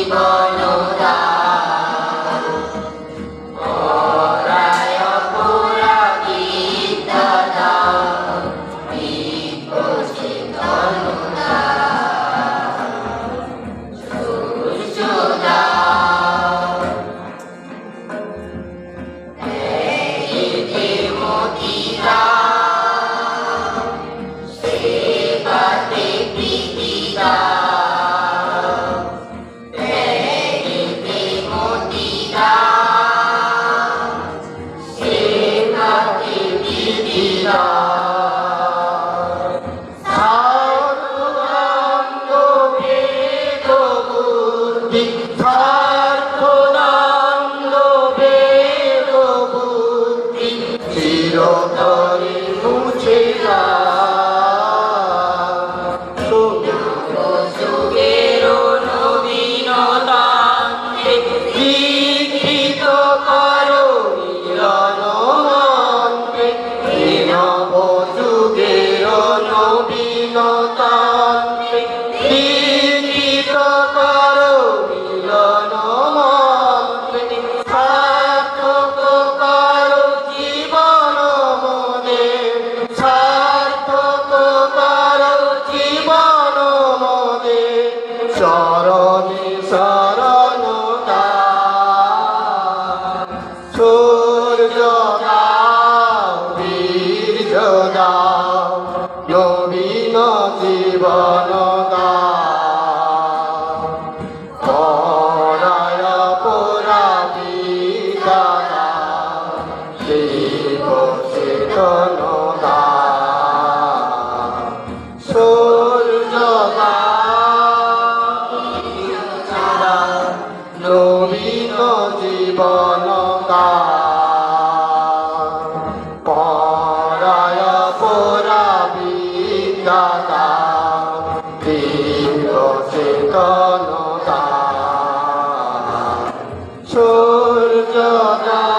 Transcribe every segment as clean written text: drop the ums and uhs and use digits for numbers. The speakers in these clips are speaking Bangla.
জীবন দাও, পরায় পুরা বিদ্যা দাও, বিকশিতন দাও, সূর্য দাও, দেহিতে মতি দাও, সেবাতে প্রীতি দাও, দেহিতে মতি দাও, সেবাতে প্রীতি দাও। সার্বঙ্গ বেদ বুদ্ধি, সার্বঙ্গ বেদ বুদ্ধি, চিরতরে মুছে যাও। যুগের নবীনতাকে দীক্ষিত করো মিলন মনকে, নব যুগের নবীনতাকে দীক্ষিত করো মিলন মনকে, সার্থক করো জীবন মনে, সার্থক করো জীবন মনে, চরণে শরণ দাও, সূর্য দাও, বীর্য দাও, নবীন জীবন দাও, পরায় পুরা বিদ্যা দাও, বিকশিতন দাও, সূর্য দাও, নবীন জীবন দাও, পরায় পুরা বিদ্যা দাও, বিকশিতন দাও, সূর্য দাও।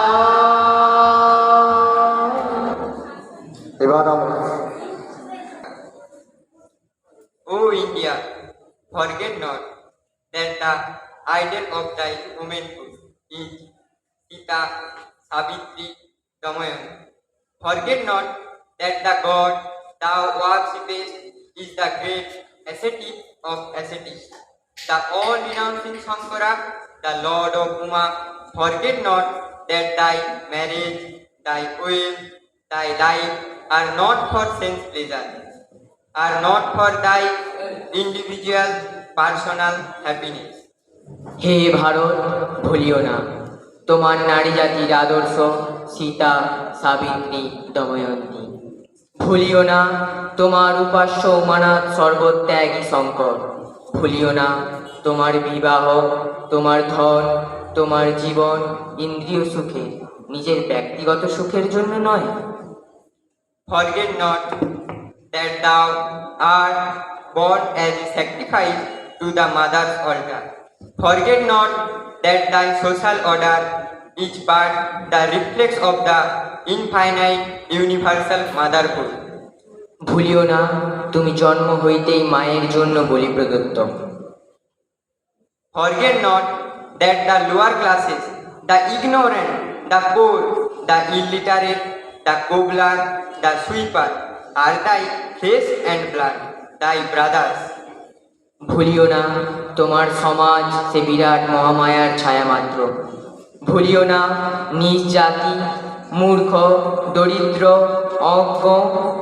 এবার আমরা O India, forget not that the idol of thy womanhood is Sita, Savitri, Damayanti. Forget not that the God thou worshipest is the great ascetic of ascetics, the all-renouncing Shankara, the Lord of Uma. Forget not that thy marriage, thy wealth, thy life are not for sense pleasure, are not for thy individual personal happiness. হে ভারত, ভুলিও না তোমার নারী জাতির আদর্শ সীতা, সাবিত্রী, দময়ন্তী। ভুলিও না তোমার উপাস্য উমানাথ সর্বত্যাগী শঙ্কর। ভুলিও না তোমার বিবাহ, তোমার ধন, তোমার জীবন ইন্দ্রিয় সুখে, নিজের ব্যক্তিগত সুখের জন্য নয়। Forget not that thou art born as a sacrifice to the mother's altar. Forget not that thy social order is but the reflex of the infinite universal motherhood. ভুলিও না তুমি জন্ম হইতেই মায়ের জন্য বলি প্রদত্ত। Forget not that the lower classes, the ignorant, the poor, the illiterate, the cobbler, the sweeper are thy flesh and blood, thy brothers. ভুলিও না তোমার সমাজ সে বিরাট মহামায়ার ছায়া মাত্র। ভুলিও না নিজ জাতি, মূর্খ, দরিদ্র, অজ্ঞ,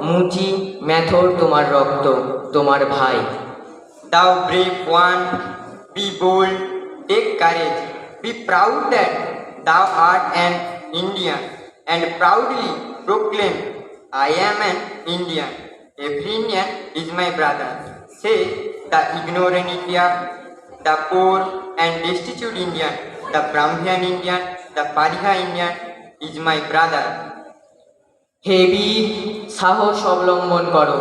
মুচি, মেথর তোমার রক্ত, তোমার ভাই। Thou brave one, be bold, take courage, be proud that thou art an Indian, and proudly proclaim, I am an Indian. Every Indian is my brother. Say the ignorant Indian, the poor and destitute Indian, the Brahmin Indian, the Pariha Indian is my brother. হে বীর, সাহস অবলম্বন করো,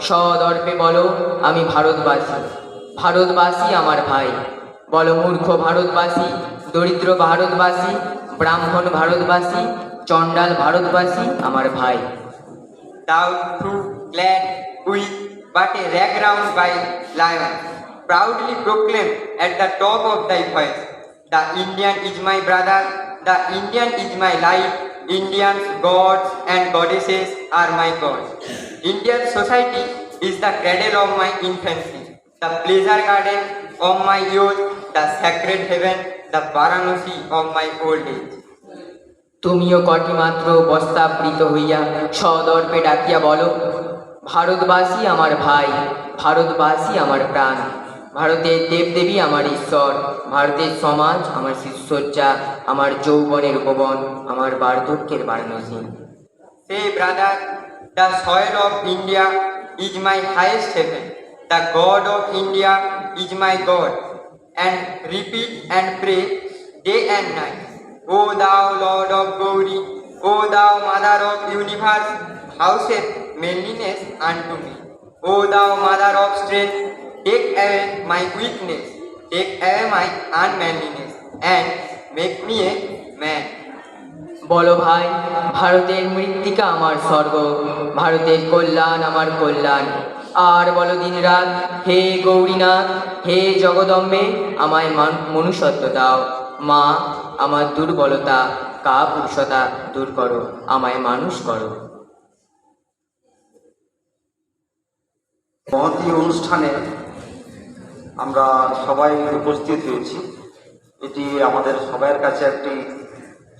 সদর্পে বলো আমি ভারতবাসী। ভারতবাসী আমার ভাই। বলো মূর্খ ভারতবাসী, দরিদ্র ভারতবাসী, ব্রাহ্মণ ভারতবাসী, চণ্ডাল ভারতবাসী আমার ভাই। Thou too glad with but a rag round by lion, proudly proclaim at the top of thy voice, the Indian is my brother, the Indian is my life, Indians, gods and goddesses are my gods. Indian society is the cradle of my infancy, the pleasure garden of my youth, the sacred heaven, the Varanasi of my old age. তুমিও কটি মাত্র বস্তাবৃত হইয়া সদর্পে ডাকিয়া বলো, ভারতবাসী আমার ভাই, ভারতবাসী আমার প্রাণ, ভারতের দেবদেবী আমার ঈশ্বর, ভারতের সমাজ আমার শিষ্যজ্জা, আমার যৌবনের উপবন, আমার বার্ধক্যের Varanasi. Say, brother, the soil of India is my highest heaven, the God of India is my God, and repeat and pray day and night. O thou Lord of glory, O thou Mother of universe, houseth manliness unto me. O thou Mother of strength, take away my weakness, take away my unmanliness, and make me a man. বলো ভাই, ভারতের মৃত্তিকা আমার স্বর্গ, ভারতের কল্যাণ আমার কল্যাণ। আর বলো দিনরাত, হে গৌরীনাথ, হে জগদম্বে, আমায় মনুষ্যত্ব দাও। মা, আমার দুর্বলতা কাপুরুষতা দূর করো, আমায় মানুষ করো। মহতী অনুষ্ঠানে আমরা সবাই উপস্থিত হয়েছি। এটি আমাদের সবার কাছে একটি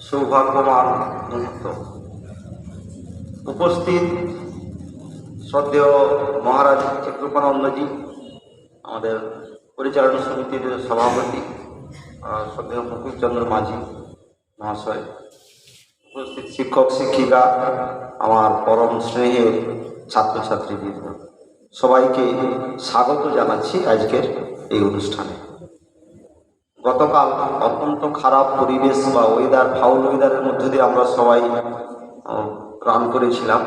সৌভাগ্যবান মুহূর্ত। উপস্থিত শ্রদ্ধেয় মহারাজ চিত্রপানন্দজি, আমাদের পরিচালনা সমিতির সভাপতি শ্রদ্ধেয় মুকুলচন্দ্র মাঝি মহাশয়, উপস্থিত শিক্ষক শিক্ষিকা, আমার পরম স্নেহের ছাত্রছাত্রীবৃন্দ, সবাইকে স্বাগত জানাচ্ছি আজকের এই অনুষ্ঠানে। গতকাল অত্যন্ত খারাপ পরিবেশ বা ওয়েদার, ফাউল ওয়েদারের মধ্য দিয়ে আমরা সবাই রান করেছিলাম।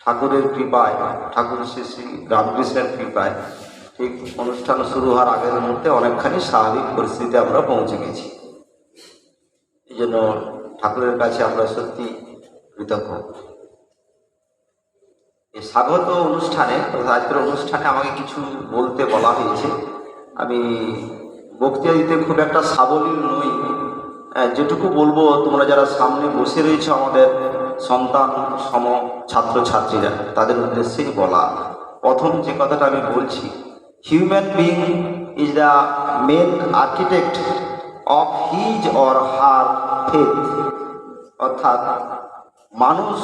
ঠাকুরের কৃপায়, ঠাকুর শ্রী শ্রী রামকৃষ্ণের কৃপায় ঠিক অনুষ্ঠান শুরু হওয়ার আগের মুহূর্তে অনেকখানি স্বাভাবিক পরিস্থিতিতে আমরা পৌঁছে গেছি। এই জন্য ঠাকুরের কাছে আমরা সত্যি কৃতজ্ঞ। এই স্বাগত অনুষ্ঠানে, আজকের অনুষ্ঠানে আমাকে কিছু বলতে বলা হয়েছে। আমি বক্তৃতা দিতে খুব একটা সাবলীল নই, যেটুকু বলবো তোমরা যারা সামনে বসে রয়েছে আমাদের সন্তান সম ছাত্রছাত্রীরা, তাদের উদ্দেশ্যেই বলা। প্রথম যে কথাটা আমি বলছি, human being is the main architect of his or her faith, অর্থাৎ মানুষ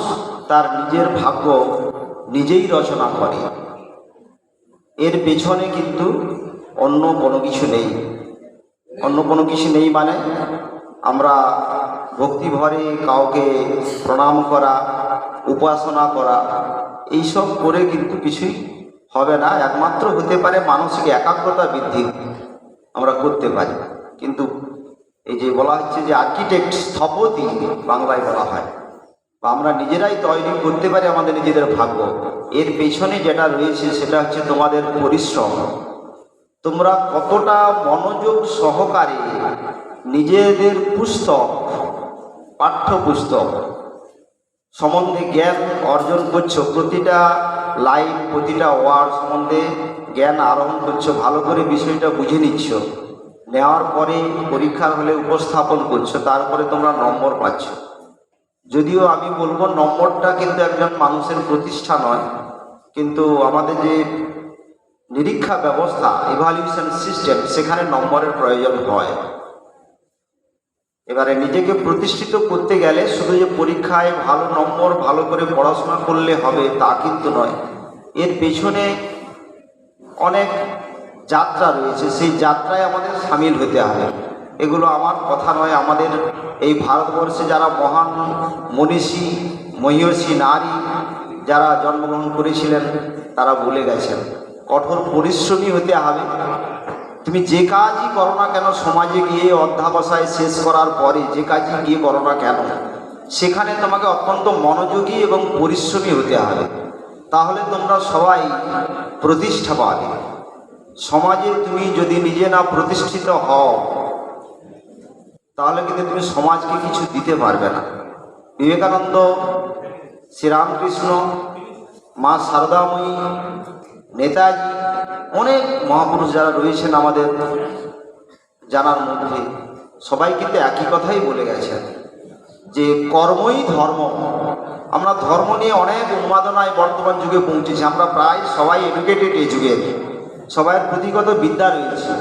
তার নিজের ভাগ্য নিজেই রচনা করে, এর পেছনে কিন্তু অন্য কোনো কিছু নেই। অন্য কোনো কিছু নেই মানে আমরা ভক্তিভরে কাউকে প্রণাম করা, উপাসনা করা, এইসব করে কিন্তু কিছুই হবে না। একমাত্র হতে পারে মানসিক একাগ্রতা বৃদ্ধি আমরা করতে পারি। কিন্তু এই যে বলা হচ্ছে যে আর্কিটেক্ট, স্থপতি বাংলায় বলা হয়, বা আমরা নিজেরাই তৈরি করতে পারি আমাদের নিজেদের ভাগ্য, এর পেছনে যেটা রয়েছে সেটা হচ্ছে তোমাদের পরিশ্রম। তোমরা কতটা মনোযোগ সহকারে নিজেদের পুস্তক, পাঠ্যপুস্তক সম্বন্ধে জ্ঞান অর্জন করছো, প্রতিটা লাইন, প্রতিটা ওয়ার্ড সম্বন্ধে জ্ঞান আরোহণ করছো, ভালো করে বিষয়টা বুঝে নিচ্ছ, নেওয়ার পরে পরীক্ষার হলে উপস্থাপন করছো, তারপরে তোমরা নম্বর পাচ্ছ। যদিও আমি বলবো নম্বরটা কিন্তু একজন মানুষের প্রতিষ্ঠা নয়, কিন্তু আমাদের যে নিরীক্ষা ব্যবস্থা, ইভ্যালুয়েশন সিস্টেম, সেখানে নম্বরের প্রয়োজন হয়। এবারে নিজেকে প্রতিষ্ঠিত করতে গেলে শুধু যে পরীক্ষায় ভালো নম্বর, ভালো করে পড়াশোনা করলে হবে তা কিন্তু নয়। এর পেছনে অনেক যাত্রা রয়েছে, সেই যাত্রায় আমাদের সামিল হতে হবে। এগুলো আমার কথা নয়, আমাদের এই ভারতবর্ষে যারা মহান মনীষী, মহীয়সী নারী যারা জন্মগ্রহণ করেছিলেন তারা বলে গেছেন, কঠোর পরিশ্রমী হতে হবে। তুমি যে কাজই করো না কেন, সমাজে গিয়ে অধ্যাবসায় শেষ করার পরে যে কাজই গিয়ে করো না কেন, সেখানে তোমাকে অত্যন্ত মনোযোগী এবং পরিশ্রমী হতে হবে। তাহলে তোমরা সবাই প্রতিষ্ঠা পাবে। সমাজে তুমি যদি নিজে না প্রতিষ্ঠিত হও, তাহলে কিন্তু তুমি সমাজকে কিছু দিতে পারবে না। বিবেকানন্দ, শ্রীরামকৃষ্ণ, মা সারদাময়ী, নেতাজি অনেক মহাপুরুষ যারা রয়েছেন আমাদের জানার মধ্যে, সবাই কিন্তু একই কথাই বলে গেছেন যে কর্মই ধর্ম। আমরা ধর্ম নিয়ে অনেক উন্মাদনায় বর্তমান যুগে পৌঁছেছি। আমরা প্রায় সবাই এডুকেটেড এই যুগে, সবাইয়ের প্রতিগত বিদ্যা রয়েছে,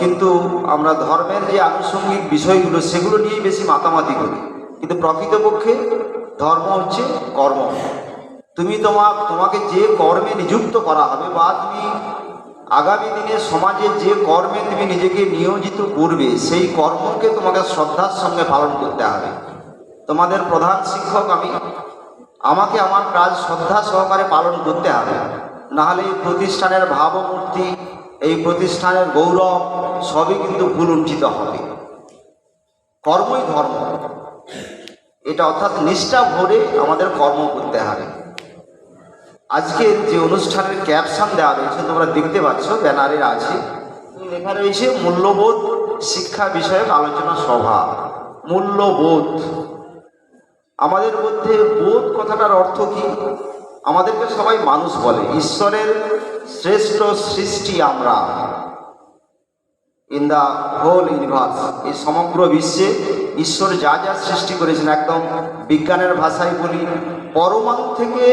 কিন্তু আমরা ধর্মের যে আনুষঙ্গিক বিষয়গুলো সেগুলো নিয়েই বেশি মাতামাতি করি। কিন্তু প্রকৃতপক্ষে ধর্ম হচ্ছে কর্ম। তুমি তোমাকে যে কর্মে নিযুক্ত করা হবে বা তুমি আগামী দিনে সমাজে যে কর্মে তুমি নিজেকে নিয়োজিত করবে, সেই কর্মকে তোমাকে শ্রদ্ধার সঙ্গে পালন করতে হবে। তোমাদের প্রধান শিক্ষক আমাকে আমার কাজ শ্রদ্ধা সহকারে পালন করতে হবে, নাহলে এই প্রতিষ্ঠানের ভাবমূর্তি, এই প্রতিষ্ঠানের গৌরব সবই কিন্তু ভুলুণ্ঠিত হবে। কর্মই ধর্ম, এটা অর্থাৎ নিষ্ঠা ভরে আমাদের কর্ম করতে হবে। আজকের যে অনুষ্ঠানের ক্যাপশন দেওয়া রয়েছে তোমরা দেখতে পাচ্ছ, ব্যানারে আছে, লেখা রয়েছে মূল্যবোধ শিক্ষা বিষয়ক আলোচনা সভা। মূল্যবোধ, আমাদের মধ্যে বোধ কথাটার অর্থ কি? আমাদেরকে সবাই মানুষ বলে, ঈশ্বরের শ্রেষ্ঠ সৃষ্টি আমরা। ইন দ্য হোল ইউনিভার্স, এই সমগ্র বিশ্বে ঈশ্বর যা যা সৃষ্টি করেছেন, একদম বিজ্ঞানের ভাষায় বলি, পরমাণু থেকে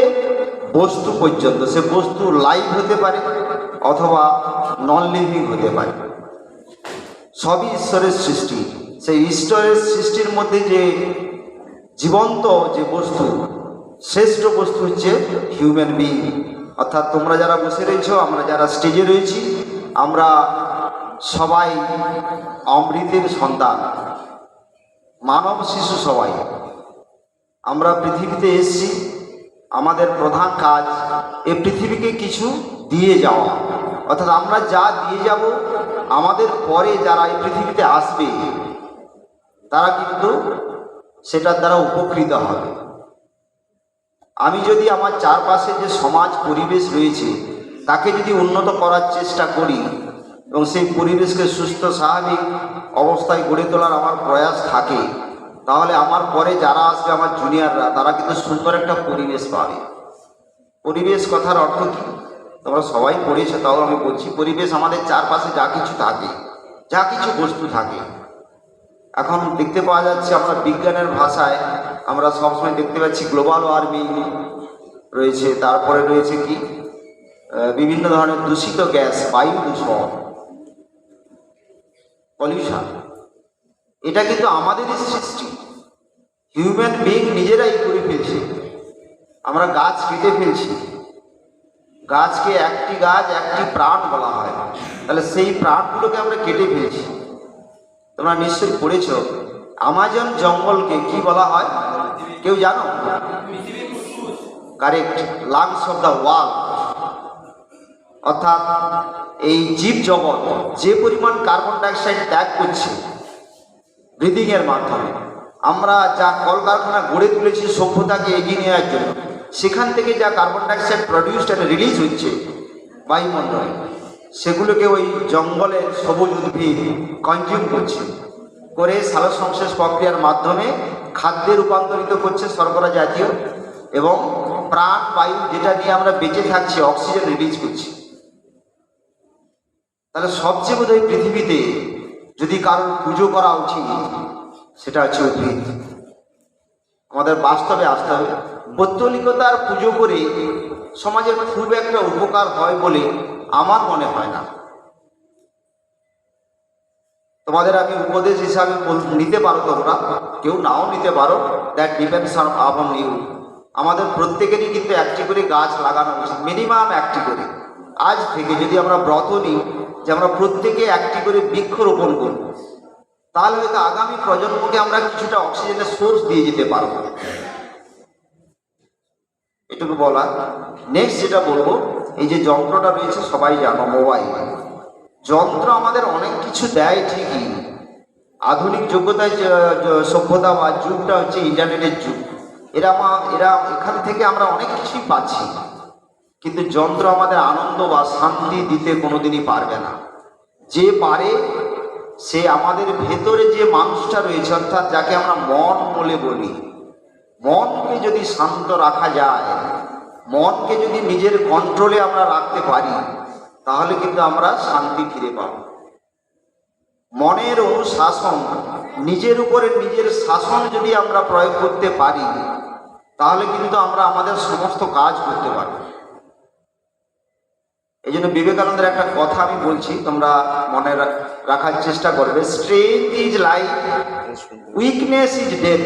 বস্তু পর্যন্ত, সে বস্তু লাইভ হতে পারে অথবা নন লিভিং হতে পারে, সবই ঈশ্বরের সৃষ্টি। সেই ঈশ্বরের সৃষ্টির মধ্যে যে জীবন্ত যে বস্তু, শ্রেষ্ঠ বস্তু হচ্ছে হিউম্যান বিং। অর্থাৎ তোমরা যারা বসে রয়েছ, আমরা যারা স্টেজে রয়েছি, আমরা সবাই অমৃতের সন্তান, মানব শিশু সবাই। আমরা পৃথিবীতে এসেছি, আমাদের প্রধান কাজ এই পৃথিবীকে কিছু দিয়ে যাওয়া। অর্থাৎ আমরা যা দিয়ে যাব, আমাদের পরে যারা এই পৃথিবীতে আসবে তারা কিন্তু সেটার দ্বারা উপকৃত হবে। আমি যদি আমার চারপাশে যে সমাজ পরিবেশ রয়েছে তাকে যদি উন্নত করার চেষ্টা করি এবং সেই পরিবেশকে সুস্থ স্বাভাবিক অবস্থায় গড়ে তোলার আমার প্রয়াস থাকে, তাহলে আমার পরে যারা আসবে, আমার জুনিয়ররা, তারা কিন্তু সুন্দর একটা পরিবেশ পাবে। পরিবেশ কথার অর্থ কি তোমরা সবাই পড়েছো, তাও আমি বলছি। পরিবেশ আমাদের চারপাশে যা কিছু থাকে, যা কিছু বস্তু থাকে। এখন দেখতে পাওয়া যাচ্ছে, আমরা বিজ্ঞানের ভাষায় আমরা সবসময় দেখতে পাচ্ছি গ্লোবাল ওয়ার্মিং রয়েছে, তারপরে রয়েছে কি বিভিন্ন ধরনের দূষিত গ্যাস, বায়ু দূষণ, পলিউশন। এটা কিন্তু আমাদেরই সৃষ্টি, হিউম্যান বিং নিজেরাই করে ফেলছে। আমরা গাছ কেটে ফেলছি, গাছকে একটি গাছ একটি প্রাণ বলা হয়, তাহলে সেই প্রাণগুলোকে আমরা কেটে ফেলছি। তোমরা নিশ্চয়ই পড়েছ, আমাজন জঙ্গলকে কি বলা হয় কেউ জানো? Correct, lungs of the world. অর্থাৎ এই জীব জগৎ যে পরিমাণ কার্বন ডাইঅক্সাইড ত্যাগ করছে ব্রিদিং এর মাধ্যমে, আমরা যা কলকারখানা গড়ে তুলেছি সভ্যতাকে এগিয়ে নেওয়ার জন্য, সেখান থেকে যা carbon dioxide produced and release হচ্ছে বায়ুমণ্ডলে, সেগুলোকে ওই জঙ্গলের সবুজ উদ্ভিদ কনজিউম করছে, করে সালোকসংশ্লেষ প্রক্রিয়ার মাধ্যমে খাদ্যে রূপান্তরিত করছে, শর্করা জাতীয়, এবং প্রাণ বায়ু যেটা নিয়ে আমরা বেঁচে থাকছি, অক্সিজেন রিলিজ করছি। তাহলে সবচেয়ে বোধহয় পৃথিবীতে যদি কারোর পুজো করা উচিত, সেটা হচ্ছে উদ্ভিদ। আমাদের বাস্তবে আসতে হবে। পৌত্তলিকতার পুজো করে সমাজের খুব একটা উপকার হয় বলে আমার মনে হয় না। তোমাদের আমি উপদেশ হিসাবে নিতে পারো, তোমরা কেউ নাও নিতে পারো, দ্যাট ডিপেন্ডস আপন ইউ। আমাদের প্রত্যেকেরই কিন্তু একটি করে গাছ লাগানো উচিত, মিনিমাম একটি করে। আজ থেকে যদি আমরা ব্রত নিই যে আমরা প্রত্যেকে একটি করে বৃক্ষ রোপণ করব, তাহলে হয়তো আগামী প্রজন্মকে আমরা কিছুটা অক্সিজেনের সোর্স দিয়ে যেতে পারবো। এটুকু বলা। নেক্সট যেটা বলবো, এই যে যন্ত্রটা রয়েছে সবাই জানো, মোবাইল যন্ত্র আমাদের অনেক কিছু দেয় ঠিকই। আধুনিক যোগ্যতায় সভ্যতা বা যুগটা হচ্ছে ইন্টারনেটের যুগ। এরা এখান থেকে আমরা অনেক কিছুই পাচ্ছি, কিন্তু যন্ত্র আমাদের আনন্দ বা শান্তি দিতে কোনোদিনই পারবে না। যে পারে সে আমাদের ভেতরে যে মানুষটা রয়েছে, অর্থাৎ যাকে আমরা মন বলে বলি, মনকে যদি শান্ত রাখা যায় মনকে যদি নিজের কন্ট্রোলে আমরা রাখতে পারি তাহলে কিন্তু আমরা শান্তি ফিরে পাব। মনের অনুশাসন, নিজের উপরে নিজের শাসন যদি আমরা প্রয়োগ করতে পারি তাহলে কিন্তু আমরা আমাদের সমস্ত কাজ করতে পারি। এই জন্য বিবেকানন্দের একটা কথা আমি বলছি, তোমরা মনে রাখার চেষ্টা করবে। Strength is life, weakness is death,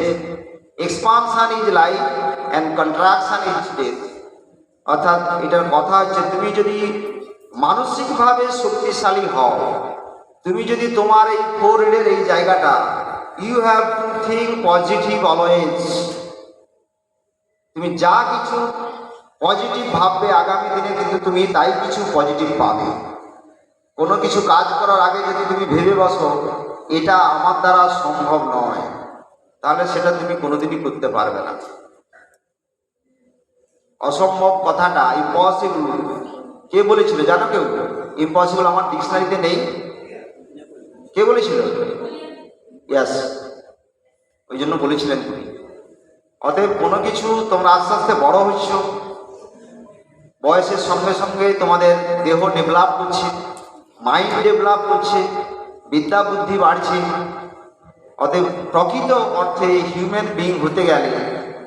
expansion is life and contraction is death. অর্থাৎ এটার কথা হচ্ছে, তুমি যদি মানসিকভাবে শক্তিশালী হও, তুমি যদি তোমার এই ফোরহেডের এই জায়গাটা, you have to think positive always. তুমি যা কিছু পজিটিভ ভাববে আগামী দিনে কিন্তু তুমি তাই কিছু পজিটিভ পাবে। কোনো কিছু কাজ করার আগে যদি তুমি ভেবে বসো এটা আমার দ্বারা সম্ভব নয়, তাহলে সেটা তুমি কোনোদিনই করতে পারবে না। অসম্ভব কথাটা, ইম্পসিবল, কে বলেছিল জানো? কেউ? ইম্পসিবল আমার ডিকশনারিতে নেই। কে বলেছিল? ইয়াস, ওই জন্য বলেছিলেন তুমি। অতএব কোনো কিছু তোমরা আস্তে আস্তে বড় হচ্ছ, বয়সের সঙ্গে সঙ্গে তোমাদের দেহ ডেভেলপ করছে, মাইন্ড ডেভেলপ করছে, বিদ্যা বুদ্ধি বাড়ছে। অতএব প্রকৃত অর্থে হিউম্যান বিইং হতে গেলে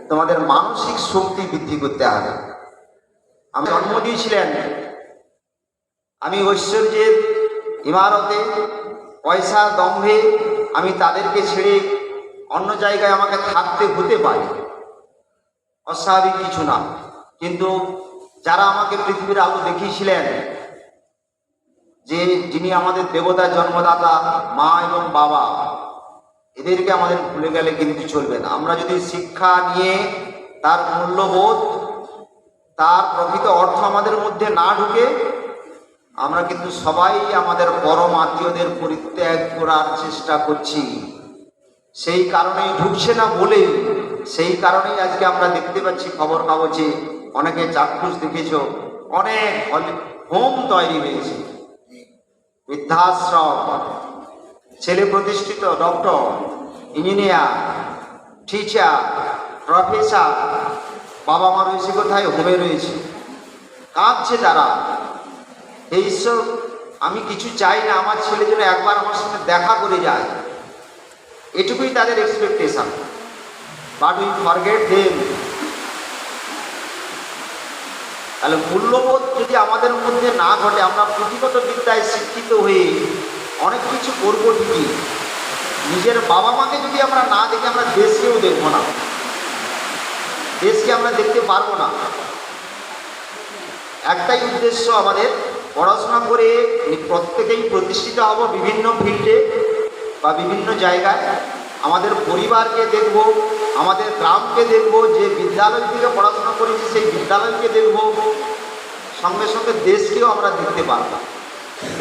তোমাদের মানসিক শক্তি বৃদ্ধি করতে হবে। আমি জন্ম দিয়েছিলেন, আমি ঐশ্বর্যের ইমারতে পয়সা দম্ভে আমি তাদেরকে ছেড়ে অন্য জায়গায় আমাকে থাকতে হতে পারে, অস্বাভাবিক কিছু না। কিন্তু যারা আমাকে পৃথিবীর আলো দেখিয়েছিলেন, যে যিনি আমাদের দেবতা জন্মদাতা মা এবং বাবা, এদেরকে আমাদের ভুলে গেলে কিন্তু চলবে না। আমরা যদি শিক্ষা নিয়ে তার মূল্যবোধ, তার প্রকৃত অর্থ আমাদের মধ্যে না ঢুকে, আমরা কিন্তু সবাই আমাদের পরম আত্মীয়দের পরিত্যাগ করার চেষ্টা করছি। সেই কারণেই ঢুকছে না বলেই, সেই কারণেই আজকে আমরা দেখতে পাচ্ছি খবর কাগজে, অনেকে চাক্ষুষ দেখেছ, অনেক হোম তৈরি হয়েছে, বৃদ্ধাশ্রম, ছেলে প্রতিষ্ঠিত ডক্টর, ইঞ্জিনিয়ার, টিচার, প্রফেসর, বাবা মা রয়েছে কোথায়? হোমে রয়েছে, কাঁদছে তারা। এই ঈশ্বর, আমি কিছু চাই না, আমার ছেলে যেন একবার আমার সঙ্গে দেখা করে যায়, এটুকুই তাদের expectation. But we forget them. তাহলে মূল্যবোধ যদি আমাদের মধ্যে না ঘটে, আমরা পুঁথিগত বিদ্যায় শিক্ষিত হয়ে অনেক কিছু করবো ঠিকই, নিজের বাবা মাকে যদি আমরা না দেখে আমরা দেশকেও দেখবো না, দেশকে আমরা দেখতে পারবো না। একটাই উদ্দেশ্য আমাদের, পড়াশোনা করে প্রত্যেকেই প্রতিষ্ঠিত হব বিভিন্ন ফিল্ডে বা বিভিন্ন জায়গায়। আমাদের পরিবারকে দেখব, আমাদের গ্রামকে দেখব, যে বিদ্যালয় থেকে পড়াশোনা করেছি সেই বিদ্যালয়কে দেখব, সঙ্গে সঙ্গে দেশকেও আমরা দেখতে পারব।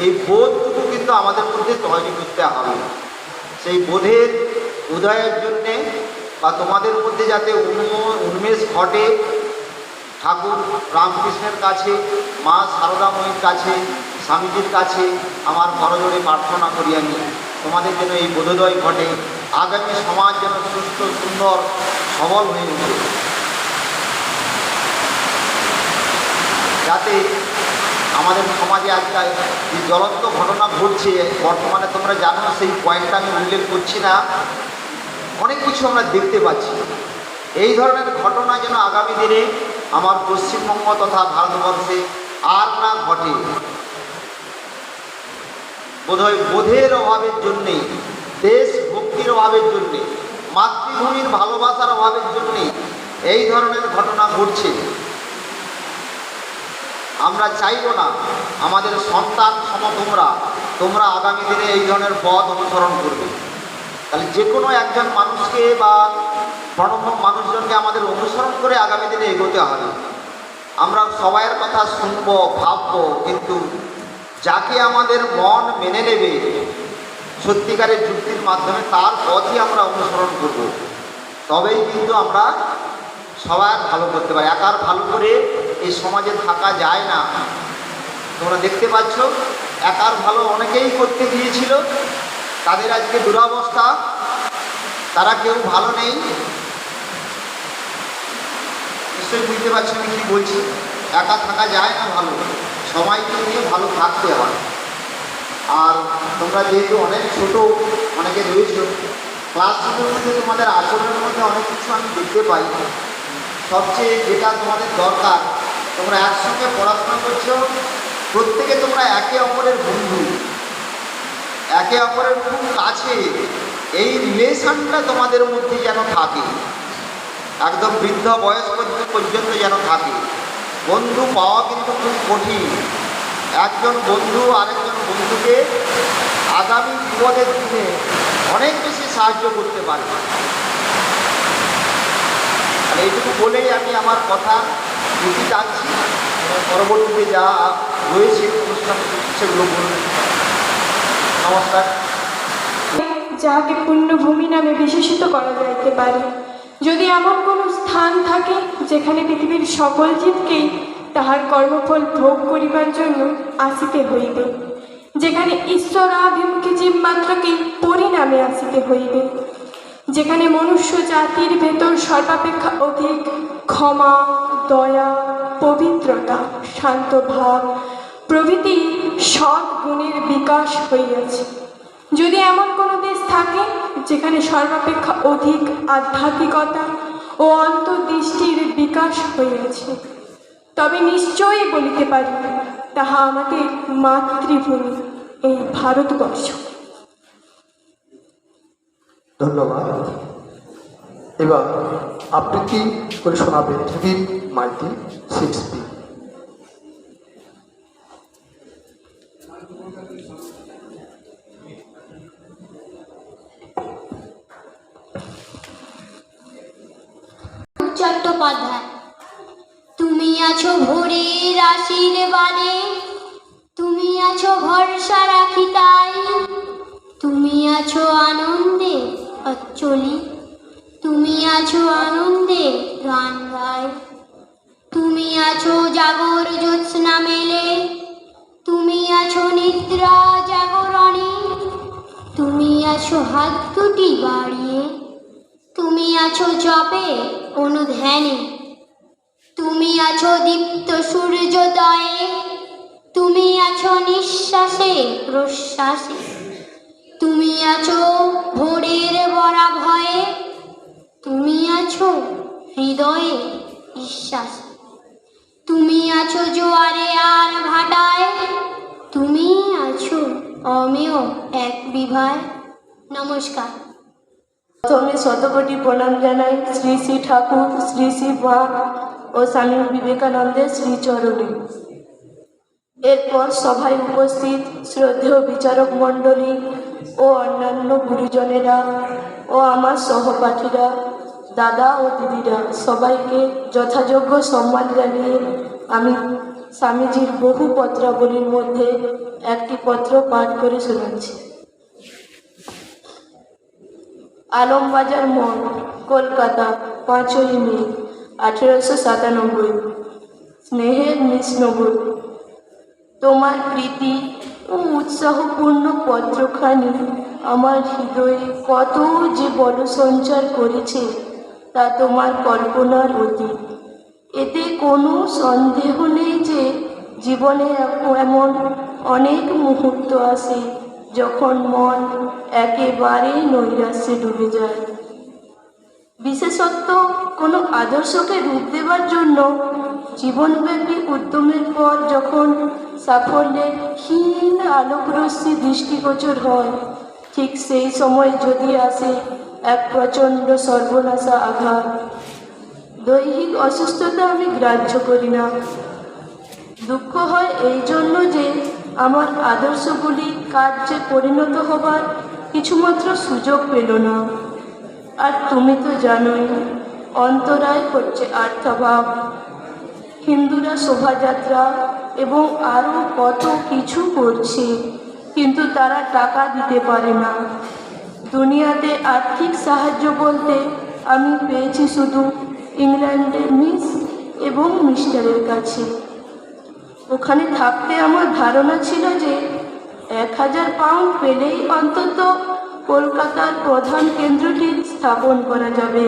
এই বোধটুকু কিন্তু আমাদের মধ্যে তৈরি করতে হবে। সেই বোধের উদয়ের জন্যে বা তোমাদের মধ্যে যাতে উন্মেষ ঘটে, ঠাকুর রামকৃষ্ণের কাছে, মা সারদাময়ীর কাছে, স্বামীজির কাছে আমার করজোড়ে প্রার্থনা করি আমি, তোমাদের যেন এই বোধোদয় ঘটে, আগামী সমাজ যেন সুস্থ সুন্দর সবল হয়ে ওঠে, যাতে আমাদের সমাজে আজকাল যে জ্বলন্ত ঘটনা ঘটছে বর্তমানে, তোমরা জানো, সেই পয়েন্টটা আমি উল্লেখ করছি না, অনেক কিছু আমরা দেখতে পাচ্ছি। এই ধরনের ঘটনা যেন আগামী দিনে আমার পশ্চিমবঙ্গ তথা ভারতবর্ষে আর না ঘটে। বোধহয় বোধের অভাবের জন্যে, দেশ ভক্তির অভাবের জন্যে, মাতৃভূমির ভালোবাসার অভাবের জন্যে এই ধরনের ঘটনা ঘটছে। আমরা চাইব না আমাদের সন্তান তোমরা আগামী দিনে এই ধরনের পথ অনুসরণ করবে। তাহলে যে কোনো একজন মানুষকে বা প্রণব মানুষজনকে আমাদের অনুসরণ করে আগামী দিনে এগোতে হবে। আমরা সবাইয়ের কথা শুনবো, ভাববো, কিন্তু যাকে আমাদের মন মেনে নেবে সত্যিকারের যুক্তির মাধ্যমে, তার পথই আমরা অনুসরণ করব। তবেই কিন্তু আমরা সবার ভালো করতে পারি। একার ভালো করে এই সমাজে থাকা যায় না। তোমরা দেখতে পাচ্ছ, একার ভালো অনেকেই করতে গিয়েছিল, তাদের আজকে দুরবস্থা, তারা কেউ ভালো নেই। নিশ্চয়ই বুঝতে পারছি আমি কী বলছি। একা থাকা যায় না ভালো, সবাইকে নিয়ে ভালো থাকতে হয়। আর তোমরা যেহেতু অনেক ছোট, অনেকে রয়েছ, ক্লাসরুমের মধ্যে তোমাদের আচরণের মধ্যে অনেক কিছু আমি দেখতে পাই। সবচেয়ে যেটা তোমাদের দরকার, তোমরা একসঙ্গে পড়াশোনা করছো, প্রত্যেকে তোমরা একে অপরের বন্ধু, একে অপরের খুব কাছে, এই রিলেশনটা তোমাদের মধ্যে যেন থাকে, একদম বৃদ্ধ বয়স পর্যন্ত যেন থাকে। বন্ধু পাওয়া কিন্তু খুব কঠিন। একজন বন্ধু আরেকজন বন্ধুকে আগামী বিপদের দিনে অনেক বেশি সাহায্য করতে পারে। আর এইটুকু বলেই আমি আমার কথা বুঝতে চাচ্ছি, পরবর্তীতে যা রয়েছে অনুষ্ঠান সেগুলো বলুন। নমস্কার। যাহাকে পুণ্যভূমি নামে বিশেষিত করা যাইতে পারে। যদি এমন কোনো স্থান থাকে যেখানে পৃথিবীর সকল জীবকেই তাহার কর্মফল ভোগ করিবার জন্য আসিতে হইবে, যেখানে ঈশ্বরাভিমুখী জীব মাত্রকেই পরিণামে আসিতে হইবে, যেখানে মনুষ্য জাতির ভেতর সর্বাপেক্ষা অধিক ক্ষমা, দয়া, পবিত্রতা, শান্ত ভাব প্রভৃতি সৎ গুণের বিকাশ হইয়াছে, যদি এমন কোনো দেশ থাকে যেখানে সর্বাপেক্ষা অধিক আধ্যাত্মিকতা ও অন্তর্দৃষ্টির বিকাশ হইয়াছে, তবে নিশ্চয়ই বলিতে পারি তাহা আমাদের মাতৃভূমি এই ভারতবর্ষ। ধন্যবাদ। এবার আবৃত্তি করে শোনাবেন ঢিবির মাইতি 6B। চট্টোপাধ্যায়। তুমি আছো ভোরের আশীর্বাদে, তুমি আছো ভরসা রাখি তাই, তুমি আছো আনন্দে অচ্চলি, তুমি আছো আনন্দে গান গায়, তুমি আছো জাগর জ্যোৎস্না মেলে, তুমি আছো নিদ্রা জাগরণে, তুমি আছো হাত দুটি বাড়িয়ে, তুমি আছো জপে অনুধ্যানে, তুমি আছো দীপ্ত সূর্যোদয়ে, তুমি আছো নিঃশ্বাসে প্রশ্বাসে, তুমি আছো ভোরের বরা ভয়ে, তুমি আছো হৃদয়ে বিশ্বাসে, তুমি আছো জোয়ারে আর ভাটায়, তুমি আছো অমেয় এক বিভায়। নমস্কার। প্রথমে শতকোটি প্রণাম জানাই শ্রী শ্রী ঠাকুর, শ্রী শ্রী মা ও স্বামী বিবেকানন্দের শ্রীচরণে। এরপর সভায় উপস্থিত শ্রদ্ধেয় বিচারক মণ্ডলী ও অন্যান্য গুরুজনেরা ও আমার সহপাঠীরা, দাদা ও দিদিরা, সবাইকে যথাযোগ্য সম্মান জানিয়ে আমি স্বামীজির বহু পত্রাবলীর মধ্যে একটি পত্র পাঠ করে শোনাচ্ছি। আলমবাজার মোড়, কলকাতা, 5ই মে 1897। স্নেহের মিসনবুল, তোমার প্রীতি ও উৎসাহপূর্ণ পত্রখানি আমার হৃদয়ে কত যে বল সঞ্চার করেছে তা তোমার কল্পনার অতীত। এতে কোনো সন্দেহ নেই যে জীবনে এমন অনেক মুহূর্ত আসে যখন মন একেবারে নৈরাশ্যে ডুবে যায়। বিশেষত কোনো আদর্শকে রূপ দেবার জন্য জীবনব্যাপী উদ্যমের পর যখন সাফল্যের ক্ষীণ আলোকরশ্মি দৃষ্টিগোচর হয়, ঠিক সেই সময় যদি আসে এক প্রচণ্ড সর্বনাশা আঘাত। দৈহিক অসুস্থতা আমি গ্রাহ্য করি না। দুঃখ হয় এই জন্য যে আমার আদর্শগুলি কার্যে পরিণত হবার কিছুমাত্র সুযোগ পেল না। আর তুমি তো জানোই, অন্তরায় হচ্ছে আর্থাভাব। হিন্দুরা শোভাযাত্রা এবং আরও কত কিছু করছে, কিন্তু তারা টাকা দিতে পারে না। দুনিয়াতে আর্থিক সাহায্য বলতে আমি পেয়েছি শুধু ইংল্যান্ডের মিস এবং মিস্টারের কাছে। ওখানে থাকতে আমার ধারণা ছিল যে 1000 পাউন্ড পেলেই অন্তত কলকাতার প্রধান কেন্দ্রটি স্থাপন করা যাবে।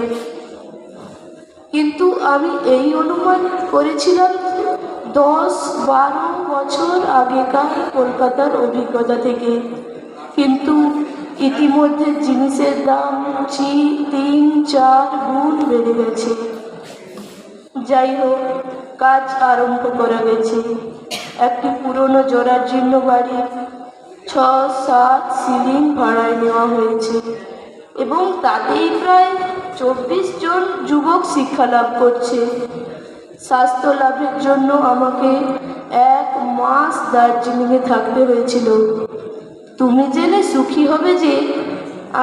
কিন্তু আমি এই অনুমান করেছিলাম 10-12 বছর আগেকার কলকাতার অভিজ্ঞতা থেকে। কিন্তু ইতিমধ্যে জিনিসের দাম 3-4 গুণ বেড়ে গেছে। যাই হোক, কাজ আরম্ভ করা গেছে। একটি পুরনো জরাজীর্ণ বাড়ি 6-7 সিলিং ভাড়ায় নেওয়া হয়েছে এবং তাতেই প্রায় 24 জন যুবক শিক্ষা লাভ করছে। স্বাস্থ্য লাভের জন্য আমাকে 1 মাস দার্জিলিংয়ে থাকতে হয়েছিল। তুমি জেনে সুখী হবে যে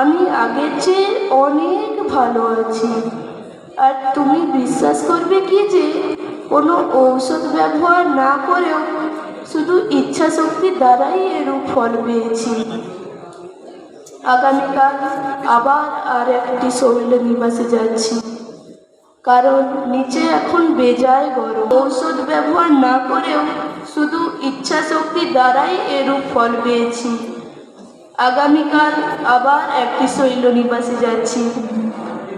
আমি আগের চেয়ে অনেক ভালো আছি। আর তুমি বিশ্বাস করবে কি যে কোনো ঔষধ ব্যবহার না করেও শুধু ইচ্ছা শক্তির দ্বারাই এরূপ ফল পেয়েছি। আগামীকাল আবার আর একটি শৈল নিবাসে যাচ্ছি, কারণ নিচে এখন বেজায় গরম। ঔষধ ব্যবহার না করেও শুধু ইচ্ছা শক্তির দ্বারাই এরূপ ফল পেয়েছি। আগামীকাল আবার একটি শৈল নিবাসে যাচ্ছি,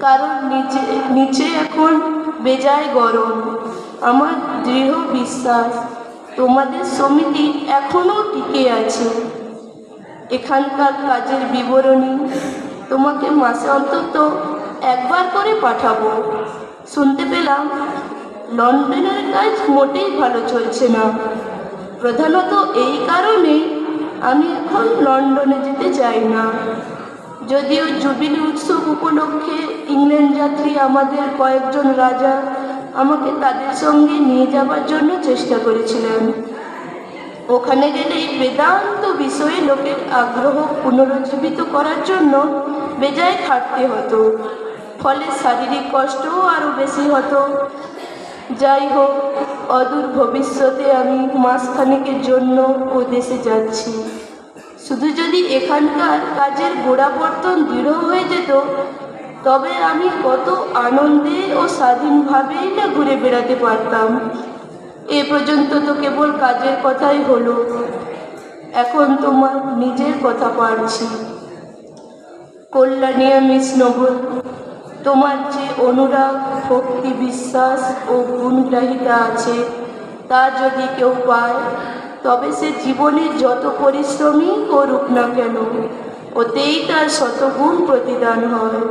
কারণ নিচে এখন বেজায় গরম। আমার দৃঢ় বিশ্বাস তোমাদের সমিতি এখনো টিকে আছে। এখানকার কাজের বিবরণী তোমাকে মাসে অন্তত একবার করে পাঠাবো। শুনতে পেলাম লন্ডনের কাজ মোটেই ভালো চলছে না। প্রধানত এই কারণে আমি এখন লন্ডনে যেতে চাই না। যদিও জুবিলি উৎসব উপলক্ষে ইংল্যান্ড যাত্রী আমাদের কয়েকজন রাজা আমাকে তাদের সঙ্গে নিয়ে যাবার জন্য চেষ্টা করেছিলেন। ওখানে গেলে বেদান্ত বিষয়ে লোকের আগ্রহ পুনরুজ্জীবিত করার জন্য বেজায় খাটতে হতো, ফলে শারীরিক কষ্টও আরও বেশি হতো। যাই হোক, অদূর ভবিষ্যতে আমি মাসখানেকের জন্য ও দেশে যাচ্ছি। শুধু যদি এখানকার কাজের গোড়াপত্তন দৃঢ় হয়ে যেত, তবে আমি কত আনন্দে ও স্বাধীনভাবেই না ঘুরে বেড়াতে পারতাম। এ পর্যন্ত তো কেবল কাজের কথাই হলো, এখন তোমার নিজের কথা পারছি। কল্যাণিয়া মিস নোবেল, তোমার যে অনুরাগ, ভক্তি, বিশ্বাস ও গুণগ্রাহিতা আছে, তা যদি কেউ পায়, তবে সে জীবনে যত পরিশ্রমই করুক না কেন, ওতেই তার শতগুণ প্রতিদান হয়।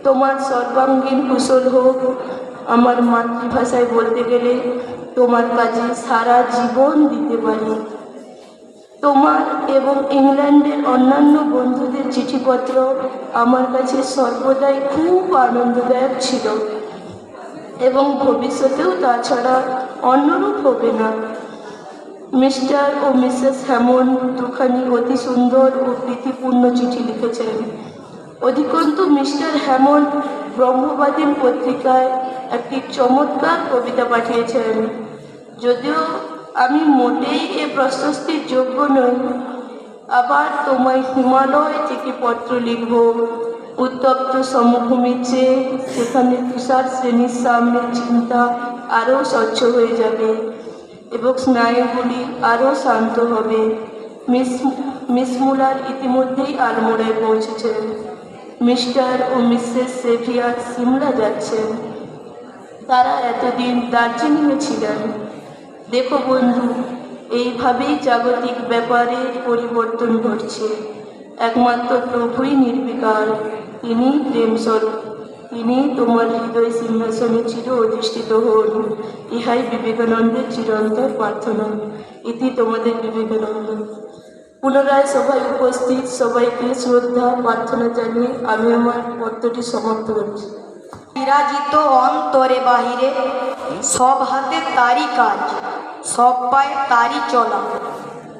তোমার সর্বাঙ্গীন কুশল হোক। আমার মাতৃভাষায় বলতে গেলে তোমার কাজে সারা জীবন দিতে পারি। তোমার এবং ইংল্যান্ডের অন্যান্য বন্ধুদের চিঠিপত্র আমার কাছে সর্বদাই খুব আনন্দদায়ক ছিল এবং ভবিষ্যতেও তাছাড়া অন্যরূপ হবে না। মিস্টার ও মিসেস হ্যামন্ড দুখানি অতি সুন্দর ও প্রীতিপূর্ণ চিঠি লিখেছেন। অধিকন্তু মিস্টার হ্যামন্ড ব্রহ্মবাদীর পত্রিকায় একটি চমৎকার কবিতা পাঠিয়েছেন। যদিও আমি মোটেই এ প্রশস্তির যোগ্য নই, আবার তোমায় হিমালয় থেকে পত্র লিখব। উত্তপ্ত সমভূমির চেয়ে সেখানে তুষার শ্রেণীর সামনে চিন্তা আরও স্বচ্ছ হয়ে যাবে এবং স্নায়ুগুলি আরও শান্ত হবে। মিস মুলার ইতিমধ্যেই আলমোড়ায় পৌঁছেছেন। মিস্টার ও মিসেস সেভিয়ার সিমলা যাচ্ছেন। তারা এতদিন দার্জিলিংয়ে ছিলেন। দেখো বন্ধু, এইভাবেই জাগতিক ব্যাপারে পরিবর্তন ঘটছে। একমাত্র প্রভুই নির্বিকার, তিনি প্রেমস্বরূপ। তিনি তোমার হৃদয় সিংহাসনে চির অধিষ্ঠিত হন, ইহাই বিবেকানন্দের চিরন্তর প্রার্থনা। ইতি তোমাদের বিবেকানন্দ। পুনরায় সভায় উপস্থিত সবাইকে শ্রদ্ধা প্রার্থনা জানিয়ে আমি আমার পত্রটি সমাপ্ত করছি। বিরাজিত অন্তরে বাহিরে, সব হাতে তারি কাজ, সব পায়ে তারি চলা,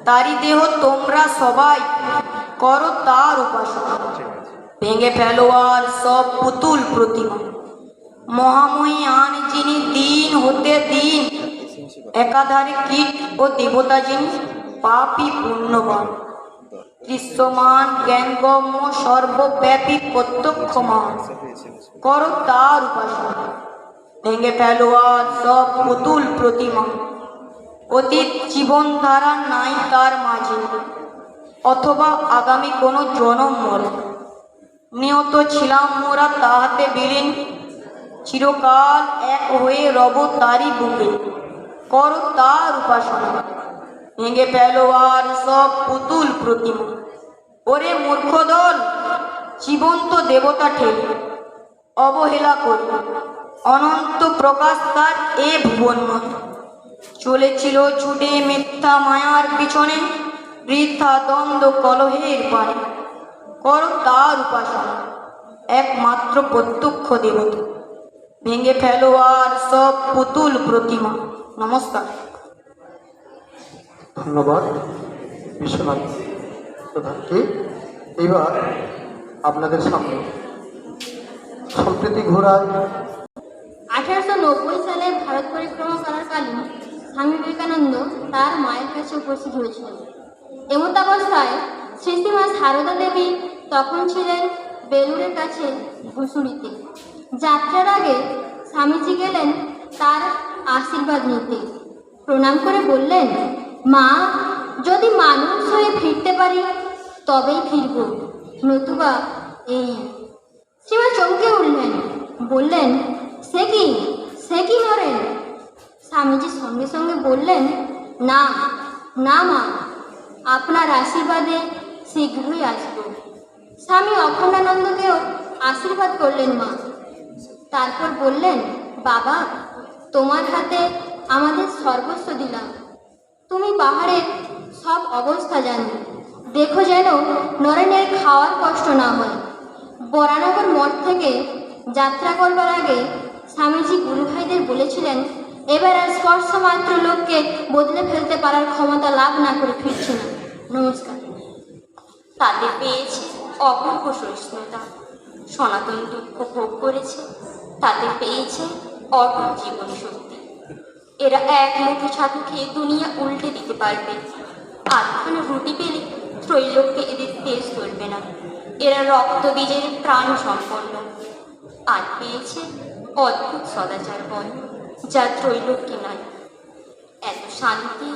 তারি দেহ তোমরা সবাই করো তার উপাসনা। ভেঙে ফেলো আর সব পুতুল প্রতিমা, মহাময়ী আন যিনি দিন হতে দিন, একাধারে কীট ও দেবতা যিনি, পাপী পুণ্যবান, দৃশ্যমান জ্ঞানগম্য সর্বব্যাপী প্রত্যক্ষমান, করো তার উপাসনা। ভেঙে ফেলো আর সব পুতুল প্রতিমা, অতীত জীবনধারা নাই তার মাঝে, অথবা আগামী কোনো জনম মরণ। নিয়ত ছিলাম মোরা তাহাতে বিলীন, চিরকাল এক হয়ে রব তারি বুকে, করো তার উপাসনা। ভেঙে ফেলো আর সব পুতুল প্রতিমা। ওরে মূর্খ দল, জীবন্ত দেবতা ঠেলে অবহেলা করে অনন্ত প্রকাশ তার এ ভুবনময়। চলেছিল ছুটে মিথ্যা মায়ার পিছনে, বৃথা দ্বন্দ্ব কলহের পানে। করো তার উপাসনা, একমাত্র প্রত্যক্ষ দেবতা। ভেঙে ফেলো আর সব পুতুল প্রতিমা। নমস্কার। ধন্যবাদ বিশ্বনাথ প্রধানকে। এবার আপনাদের সামনে সম্প্রীতি ঘোড়ায় 1890 সালে ভারত পরিক্রমা করাকালীন স্বামী বিবেকানন্দ তার মায়ের কাছে উপস্থিত হয়েছিলেন। এমতাবস্থায় শ্রীশ্রীমা সারদা দেবী তখন ছিলেন বেলুড়ের কাছে ঘুষুরিতে। যাত্রার আগে স্বামীজি গেলেন তার আশীর্বাদ নিতে। প্রণাম করে বললেন, মা, যদি মানুষ হয়ে ফিরতে পারি তবেই ফিরব, নতুবা এই। শ্রীমা চমকে উঠলেন, বললেন, সে কি নরেন? স্বামীজি সঙ্গে সঙ্গে বললেন, না না মা, আপনার আশীর্বাদে শীঘ্রই আসব। স্বামী অখণ্ডানন্দকেও আশীর্বাদ করলেন মা। তারপর বললেন, বাবা, তোমার হাতে আমাদের সর্বস্ব দিলাম। তুমি পাহাড়ের সব অবস্থা জানো, দেখো যেন নরেনের খাওয়ার কষ্ট না হয়। বরানগর মঠ থেকে যাত্রা করবার আগে স্বামীজি গুরুভাইদের বলেছিলেন, এবার আর স্পর্শ মাত্র লোককে বদলে ফেলতে পারার ক্ষমতা লাভ না করে ফিরছি না। নমস্কার। তাদের পেয়েছে অপূর্ব সহিষ্ণুতা, সনাতন দুঃখ ভোগ করেছে, তাদের পেয়েছে অটল জীবন শক্তি। এরা এক মুঠো ছাতু খেয়ে দুনিয়া উল্টে দিতে পারবে। আধখানা রুটি পেলে ত্রৈলোক্যে এদের তেজ ধরবে না। এরা রক্ত বীজের প্রাণ সম্পন্ন। আর পেয়েছে অদ্ভুত সদাচার বল, যা ত্রৈলোক্যে নয়। এত শান্তি,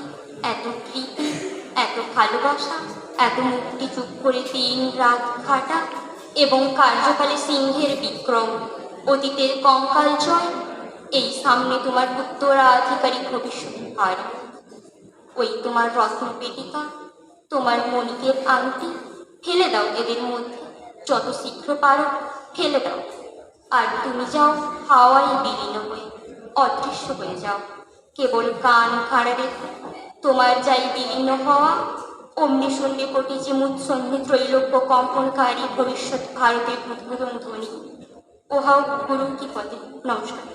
এত প্রীতি, এত ভালোবাসা, এত মুক্তি চুপ করে দিন রাত খাটা এবং কার্যকালে সিংহের বিক্রম, অতীতের কঙ্কাল জয়। এই সামনে তোমার উত্তরাধিকারী ভবিষ্যৎ ভার। ওই তোমার রত্ন পেটিকা, তোমার মণিকের আংটি, ফেলে দাও এদের মধ্যে, যত শীঘ্র পারো ফেলে দাও। আর তুমি যাও হাওয়ায় বিলীন হয়ে, অদৃশ্য হয়ে যাও। কেবল কান খাড়া রেখে তোমার যাই বিলীন হওয়া, অমনি শূন্যে কোটি যে মুৎসন্নি ত্রৈলোক্য কম্পনকারী ভবিষ্যৎ ভারতের উদ্বোধন ধ্বনি। ওহাও গুরু কি পদে। নমস্কার।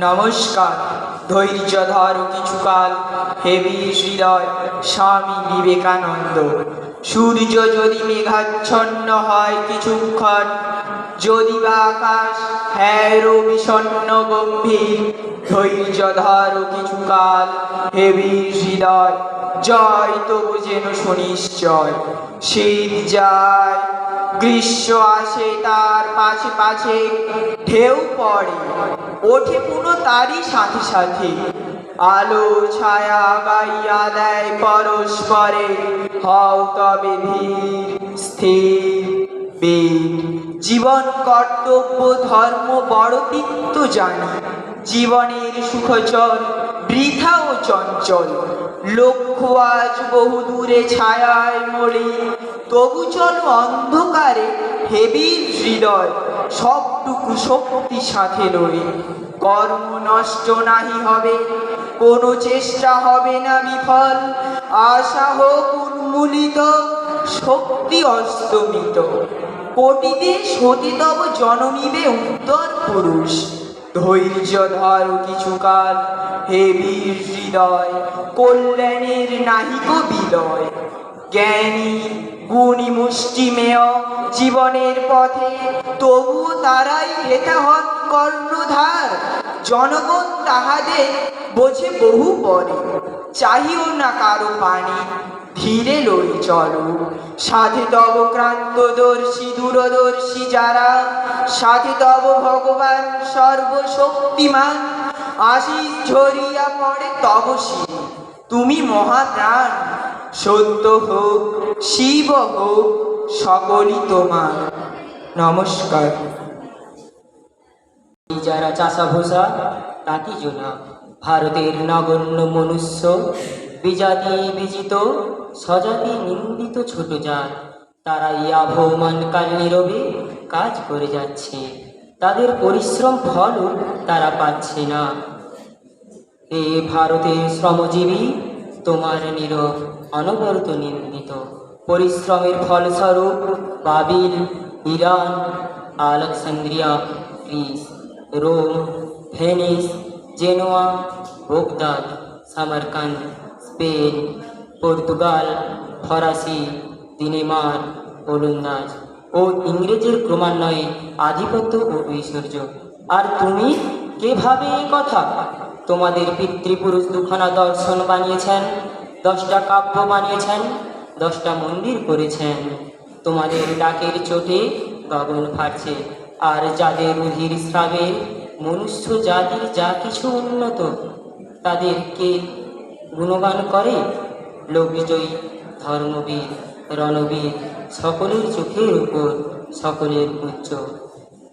নমস্কার। ধৈর্য ধরো কিছুকাল, হেবি হৃদয় স্বামী বিবেকানন্দ। সূর্য যদি মেঘাচ্ছন্ন হয় কিছুক্ষণ, যদি বা আকাশ হ্যারো বিষণ্ণ গম্ভীর, ধৈর্য ধরো কিছুকাল, হেবি হৃদয় জয় তবু যেন সুনিশ্চয়। শীত যায়, গ্রীষ্ম আসে, তার পাছে পাছে ঢেউ পড়ে, ওঠে পুনঃ তারই সাথে সাথে। আলো ছায়া গাইয়া দেয় পরস্পরে, হও তবে ধীর স্থির বীর। জীবন কর্তব্য ধর্ম বড় তিক্ত জানি, জীবনের সুখচল বৃথা ও চঞ্চল। লক্ষ্য আজ বহু দূরে ছায়ায় মরি, তবু চলো অন্ধকারে হেবির হৃদয়। সবটুকু শক্তি সাথে লই, কর্ম নষ্ট নাহি হবে, কোনো চেষ্টা হবে না বিফল। আশা হোক উন্মূলিত, শক্তি অস্তমিত, কোটিতে সতী তব জনমিবে উত্তর পুরুষ। ধৈর্য ধর কিছুকাল, হে বীর হৃদয়, কল্যাণের নাহিক বিলয়। জ্ঞানী গুণী মুষ্টিমেয় জীবনের পথে, তবুও তারাই হেতাহত কর্ণধার। জনগণ তাহাদের বোঝে বহু পরে, চাহিও না কারো পানি, ধীরে লই চলো। সাধে তব ক্রান্তদর্শী দূরদর্শী যারা, সাধে তব ভগবান সর্বশক্তিমান। আশিস ঝরিয়া পড়ে তব শির, তুমি মহাপ্রাণ, সত্য হোক শিব হোক সকলই তোমার। নমস্কার। যারা চাষাভূষা তাঁতি জোনা, ভারতের নগণ্য মনুষ্য, বিজাতি বিজিত স্বজাতি নিন্দিত ছোট জাত, তারা এই আবহমান কাল নীরবে কাজ করে যাচ্ছে, তাদের পরিশ্রম ফলও তারা পাচ্ছে না। এ ভারতের শ্রমজীবী তোমার নীরব অনবরত নিন্দিত পরিশ্রমের ফলস্বরূপ বাবিল, Iran, Alexandria, Greece, Rome, Venice, Genoa, Baghdad, Samarkand, Spain, Portugal, ফরাসি, ডেনমার্ক, ওলন্দাজ ও ইংরেজের ক্রমান্বয়ে আধিপত্য ও ঐশ্বর্য। আর তুমি কে ভাবে এই কথা? তোমাদের পিতৃপুরুষ দুখানা দর্শন বানিয়েছেন, 10টা কাব্য বানিয়েছেন, 10টা মন্দির করেছেন। তোমাদের ডাকের চোটে গগন ফাটছে, আর যাদের রুধির স্রাবে মনুষ্য জাতির যা কিছু উন্নত, তাদেরকে গুণগান করে লোকজয়ী, ধর্মবীর, রণবীর, সকলের চোখের উপর সকলের উচ্চ।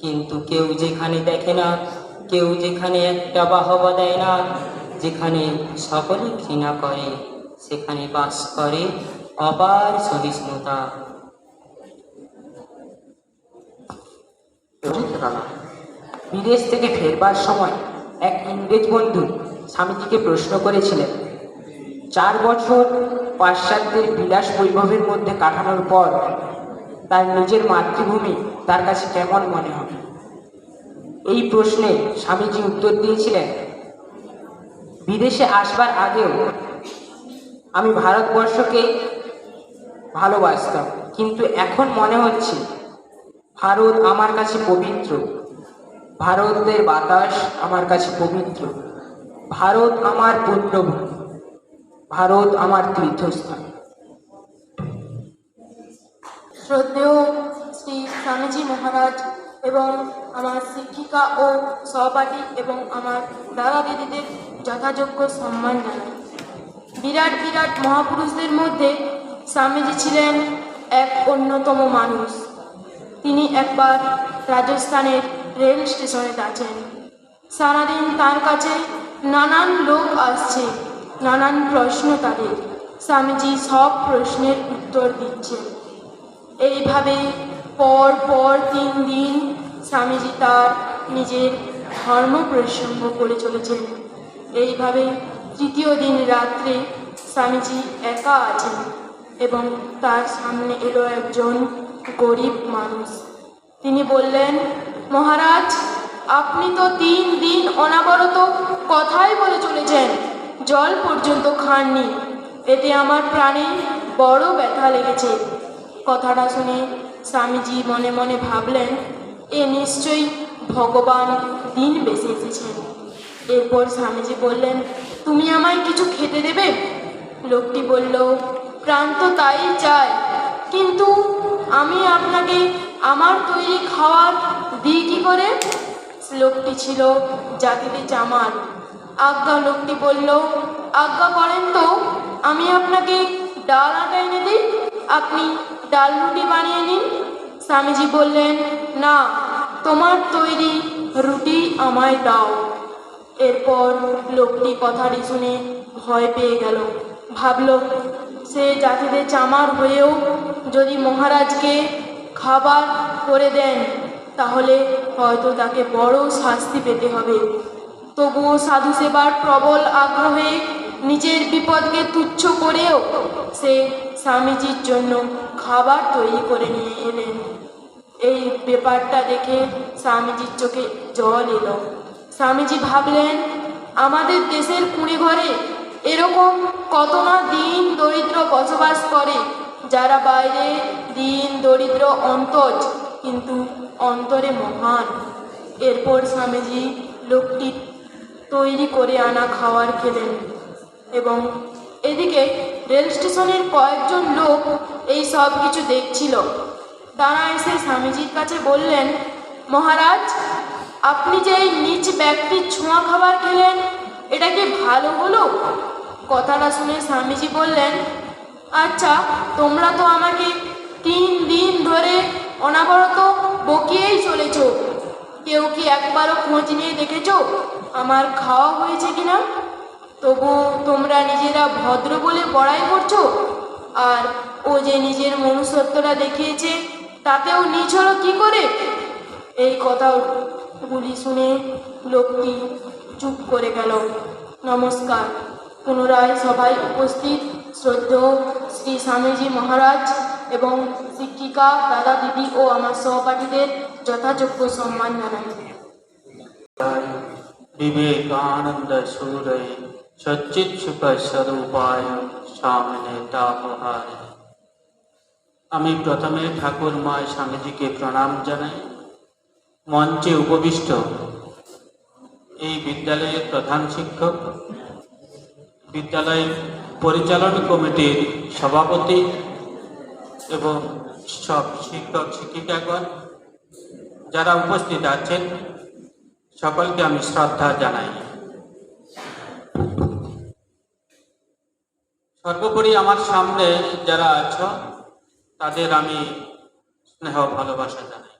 কিন্তু কেউ যেখানে দেখে না, কেউ যেখানে একটা বাহবা দেয় না, যেখানে সকলে ঘৃণা করে, সেখানে বাস করে অপার সহিষ্ণুতা। রানা, বিদেশ থেকে ফেরবার সময় এক ইংরেজ বন্ধু স্বামীজিকে প্রশ্ন করেছিলেন, 4 বছর পাশ্চাত্যের বিলাস বৈভবের মধ্যে কাটানোর পর তার নিজের মাতৃভূমি তার কাছে কেমন মনে হবে? এই প্রশ্নে স্বামীজি উত্তর দিয়েছিলেন, বিদেশে আসবার আগেও আমি ভারতবর্ষকে ভালোবাসতাম, কিন্তু এখন মনে হচ্ছে ভারত আমার কাছে পবিত্র। ভারতের বাতাস আমার কাছে পবিত্র। ভারত আমার পুণ্যভূমি, ভারত আমার তীর্থস্থান। শ্রদ্ধেয় শ্রী স্বামীজি মহারাজ এবং আমার শিক্ষিকা ও সহপাঠী এবং আমার দাদা দিদিদের যথাযোগ্য সম্মান জানাই। বিরাট বিরাট মহাপুরুষদের মধ্যে স্বামীজি ছিলেন এক অন্যতম মানুষ। তিনি একবার রাজস্থানের রেল স্টেশনে আছেন। সারাদিন তার কাছে নানান লোক আসছে, নানান প্রশ্ন তাদের। স্বামীজি সব প্রশ্নের উত্তর দিচ্ছেন। এইভাবে পর পর 3 দিন স্বামীজি তার নিজের ধর্ম প্রসঙ্গ করে চলেছেন। এইভাবে 3য় দিন রাত্রে স্বামীজি একা আছেন এবং তার সামনে এলো একজন গরিব মানুষ। তিনি বললেন, মহারাজ, আপনি তো 3 দিন অনাবরত কথাই বলে চলেছেন, জল পর্যন্ত খাননি। এতে আমার প্রাণে বড় ব্যথা লেগেছে। কথাটা শুনে স্বামীজি মনে মনে ভাবলেন, এ নিশ্চয়ই ভগবান দিন বেশি এসেছেন। এরপর স্বামীজি বললেন, তুমি আমায় কিছু খেতে দেবে? লোকটি বলল, প্রাণ তো তাই চায়, কিন্তু আমি আপনাকে আমার তৈরি খাবার দিই কি করে? লোকটি ছিল জাতিতে চামার। আজ্ঞা। লোকটি বলল, আজ্ঞা করেন তো, আমি আপনাকে ডাল আটা এনে দিই, আপনি ডাল রুটি বানিয়ে নিন। স্বামীজি বললেন, না, তোমার তৈরি রুটি আমায় দাও। এরপর লোকটি কথাটি শুনে ভয় পেয়ে গেল। ভাবল, সে জাতিতে চামার হয়েও যদি মহারাজকে খাবার করে দেন, তাহলে হয়তো তাকে বড় শাস্তি পেতে হবে। তবুও সাধু সেবার প্রবল আগ্রহে নিজের বিপদকে তুচ্ছ করেও সে স্বামীজির জন্য খাবার তৈরি করে নিয়ে এলেন। এই ব্যাপারটা দেখে স্বামীজির চোখে জল এলো। স্বামীজি ভাবলেন, আমাদের দেশের কুঁড়ে ঘরে এরকম কত না দিন দরিদ্র বসবাস করে, যারা বাইরে দিন দরিদ্র অন্তজ, কিন্তু অন্তরে মহান। এরপর স্বামীজি লোকটি তৈরি করে আনা খাবার খেলেন এবং এদিকে রেল স্টেশনের কয়েকজন লোক এই সব কিছু দেখছিল। তারা এসে স্বামীজির কাছে বললেন, মহারাজ, আপনি যে এই নিচ ব্যক্তির ছোঁয়া খাবার খেলেন, এটা কি ভালো হলো? কথাটা শুনে স্বামীজি বললেন, আচ্ছা, তোমরা তো আমাকে 3 দিন ধরে অনবরত বকিয়েই চলেছ। কেউ কি একবারও খোঁজ নিয়ে দেখেছো আমার খাওয়া হয়েছে কিনা? তবু তোমরা নিজেরা ভদ্র বলে বড়াই করছো, আর ও যে নিজের মনুষ্যত্বটা দেখিয়েছে তাতেও নিচ হলো কি করে? এই কথাগুলি শুনে লোকটি চুপ করে গেল। নমস্কার। পুনরায় সবাই উপস্থিত শ্রদ্ধেয় শ্রী স্বামীজি মহারাজ এবং শিক্ষিকা, দাদা, দিদি ও আমার সহপাঠীদের যথাযোগ্য সম্মান জানাই। विवेकानंद सूरय सच्चित सुख स्वरूपाय सामने तापहार। আমি প্রথমে ঠাকুর মা স্বামীজিকে প্রণাম জানাই। মঞ্চে উপবিষ্ট এই বিদ্যালয়ের প্রধান শিক্ষক, বিদ্যালয় পরিচালন কমিটির সভাপতি এবং সব শিক্ষক শিক্ষিকাগণ যারা উপস্থিত আছেন, সকলকে আমি শ্রদ্ধা জানাই। সর্বোপরি আমার সামনে যারা আছো তাদের আমি স্নেহ ভালোবাসা জানাই।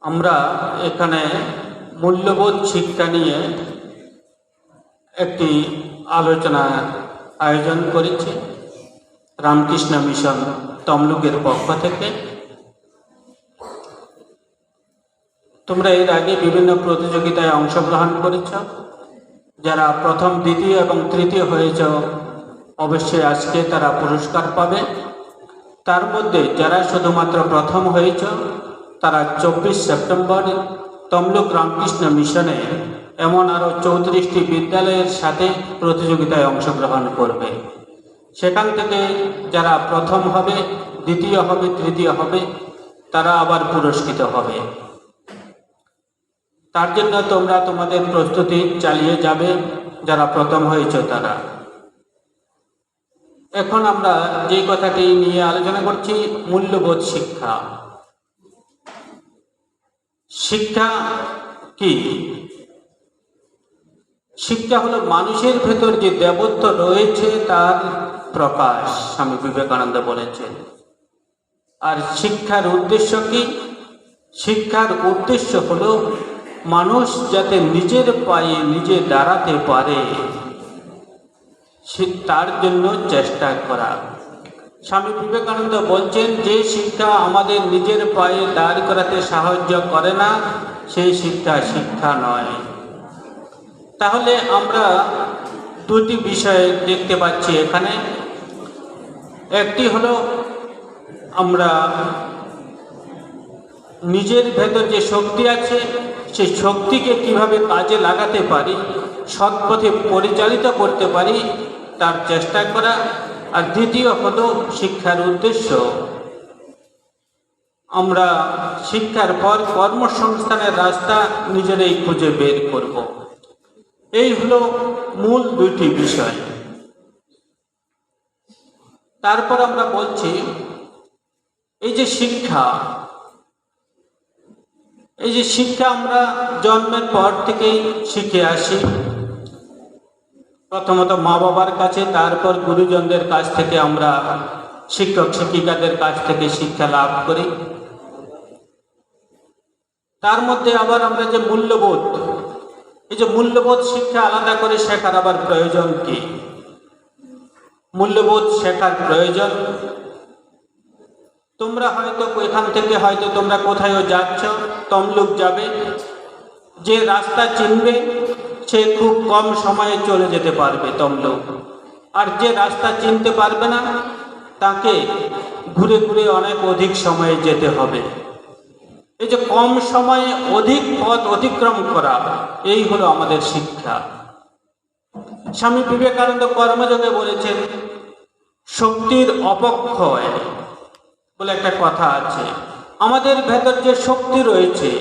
আমরা এখানে মূল্যবোধ শিক্ষা নিয়ে একটি আলোচনার আয়োজন করেছি রামকৃষ্ণ মিশন তমলুকের পক্ষ থেকে। তোমরা এর আগে বিভিন্ন প্রতিযোগিতায় অংশগ্রহণ করেছ। যারা প্রথম, দ্বিতীয় এবং তৃতীয় হয়েছ অবশ্যই আজকে তারা পুরস্কার পাবে। তার মধ্যে যারা শুধুমাত্র প্রথম হয়েছ তারা 24 সেপ্টেম্বর তমলুক রামকৃষ্ণ মিশনে এমন আরও 34টি বিদ্যালয়ের সাথে প্রতিযোগিতায় অংশগ্রহণ করবে। সেখান থেকে যারা প্রথম হবে, দ্বিতীয় হবে, তৃতীয় হবে, তারা আবার পুরস্কৃত হবে। তার জন্য তোমরা তোমাদের প্রস্তুতি চালিয়ে যাবে যারা প্রথম হয়েছে তারা। এখন আমরা যে কথাটি নিয়ে আলোচনা করছি, মূল্যবোধ শিক্ষা। শিক্ষা কি? শিক্ষা হলো মানুষের ভেতর যে দেবত্ব রয়েছে তার প্রকাশ, স্বামী বিবেকানন্দ বলেছেন। আর শিক্ষার উদ্দেশ্য কি? শিক্ষার উদ্দেশ্য হলো মানুষ যাতে নিজের পায়ে নিজে দাঁড়াতে পারে তার জন্য চেষ্টা করা। স্বামী বিবেকানন্দ বলছেন, যে শিক্ষা আমাদের নিজের পায়ে দাঁড় করাতে সাহায্য করে না সেই শিক্ষা শিক্ষা নয়। তাহলে আমরা দুটি বিষয় দেখতে পাচ্ছি এখানে। একটি হলো আমরা নিজের ভেতর যে শক্তি আছে সেই শক্তিকে কিভাবে কাজে লাগাতে পারি, সৎ পথে পরিচালিত করতে পারি তার চেষ্টা করা। আর দ্বিতীয় হলো শিক্ষার উদ্দেশ্য, আমরা শিক্ষার পর কর্মসংস্থানের রাস্তা নিজেরাই খুঁজে বের করব। এই হলো মূল দুইটি বিষয়। তারপর আমরা বলছি এই যে শিক্ষা, আমরা জন্মের পর থেকেই শিখে আসি। প্রথমত মা বাবার কাছে, তারপর গুরুজনদের কাছ থেকে, আমরা শিক্ষক শিক্ষিকাদের কাছ থেকে শিক্ষা লাভ করি। তার মধ্যে আবার আমরা যে মূল্যবোধ, এই যে মূল্যবোধ শিক্ষা আলাদা করে শেখার আবার প্রয়োজন কি? মূল্যবোধ শেখার প্রয়োজন, তোমরা হয়তো এখান থেকে হয়তো তোমরা কোথায়ও যাচ্ছ, তমলুক যাবে, যে রাস্তা চিনবে সে খুব কম সময়ে চলে যেতে পারবে তমলুক। আর যে রাস্তা চিনতে পারবে না তাকে ঘুরে ঘুরে অনেক অধিক সময়ে যেতে হবে। এই যে কম সময়ে অধিক পথ অতিক্রম করা, এই হলো আমাদের শিক্ষা। স্বামী বিবেকানন্দ কর্মযোগে বলেছেন, শক্তির অপক্ষয় বলে একটা কথা আছে। আমাদের ভেতর যে শক্তি রয়েছে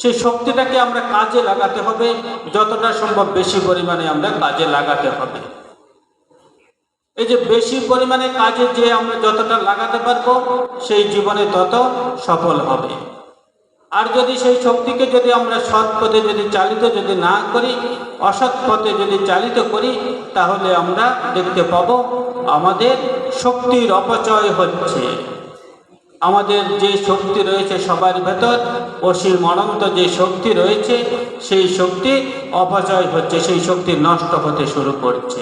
সেই শক্তিটাকে আমরা কাজে লাগাতে হবে, যতটা সম্ভব বেশি পরিমাণে আমরা কাজে লাগাতে হবে। এই যে বেশি পরিমাণে কাজে যে আমরা যতটা লাগাতে পারবো সেই জীবনে তত সফল হবে। আর যদি সেই শক্তিকে যদি আমরা সৎ পথে যদি চালিত যদি না করি, অসৎ পথে যদি চালিত করি, তাহলে আমরা দেখতে পাবো আমাদের শক্তির অপচয় হচ্ছে। আমাদের যে শক্তি রয়েছে সবার ভেতর, অসীম অনন্ত যে শক্তি রয়েছে, সেই শক্তি অপচয় হচ্ছে, সেই শক্তি নষ্ট হতে শুরু করছে।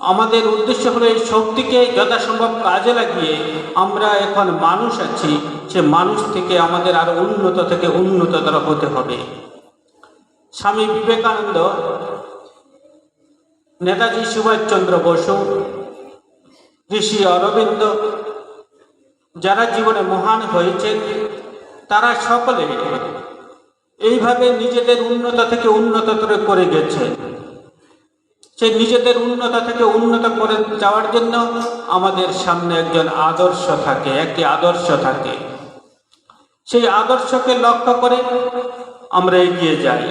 আমাদের উদ্দেশ্য হলো এই শক্তিকে যথাসম্ভব কাজে লাগিয়ে আমরা এখন মানুষ আছি, সে মানুষ থেকে আমাদের আরো উন্নত থেকে উন্নততর হতে হবে। স্বামী বিবেকানন্দ, নেতাজি সুভাষচন্দ্র বসু, ঋষি অরবিন্দ, যারা জীবনে মহান হয়েছেন, তারা সকলে এইভাবে নিজেদের উন্নত থেকে উন্নততর করে গেছেন। সেই নিজেদের উন্নত থেকে উন্নত করে যাওয়ার জন্য আমাদের সামনে একজন আদর্শ থাকে, একটি আদর্শ থাকে। সেই আদর্শকে লক্ষ্য করে আমরা এগিয়ে যাই।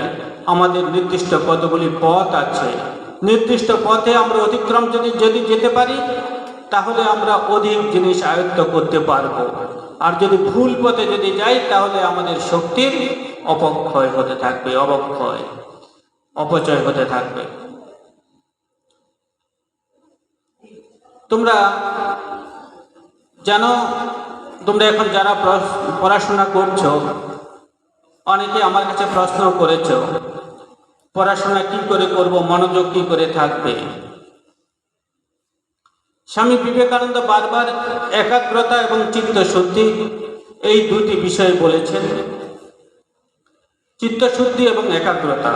আমাদের নির্দিষ্ট কতগুলি পথ আছে, নির্দিষ্ট পথে আমরা অতিক্রম যদি যেতে পারি, তাহলে আমরা অধিক জিনিস আয়ত্ত করতে পারবো। আর যদি ভুল পথে যদি যাই, তাহলে আমাদের শক্তির অপক্ষয় হতে থাকবে, অপচয় হতে থাকবে। তোমরা জানো, তোমরা এখন যারা পড়াশোনা করছো, অনেকে আমার কাছে প্রশ্ন করেছো, পড়াশোনা কি করে করব, মনোযোগ কি করে থাকবে। স্বামী বিবেকানন্দ বারবার একাগ্রতা এবং চিত্তশুদ্ধি এই দুটি বিষয় বলেছেন। চিত্তশুদ্ধি এবং একাগ্রতা।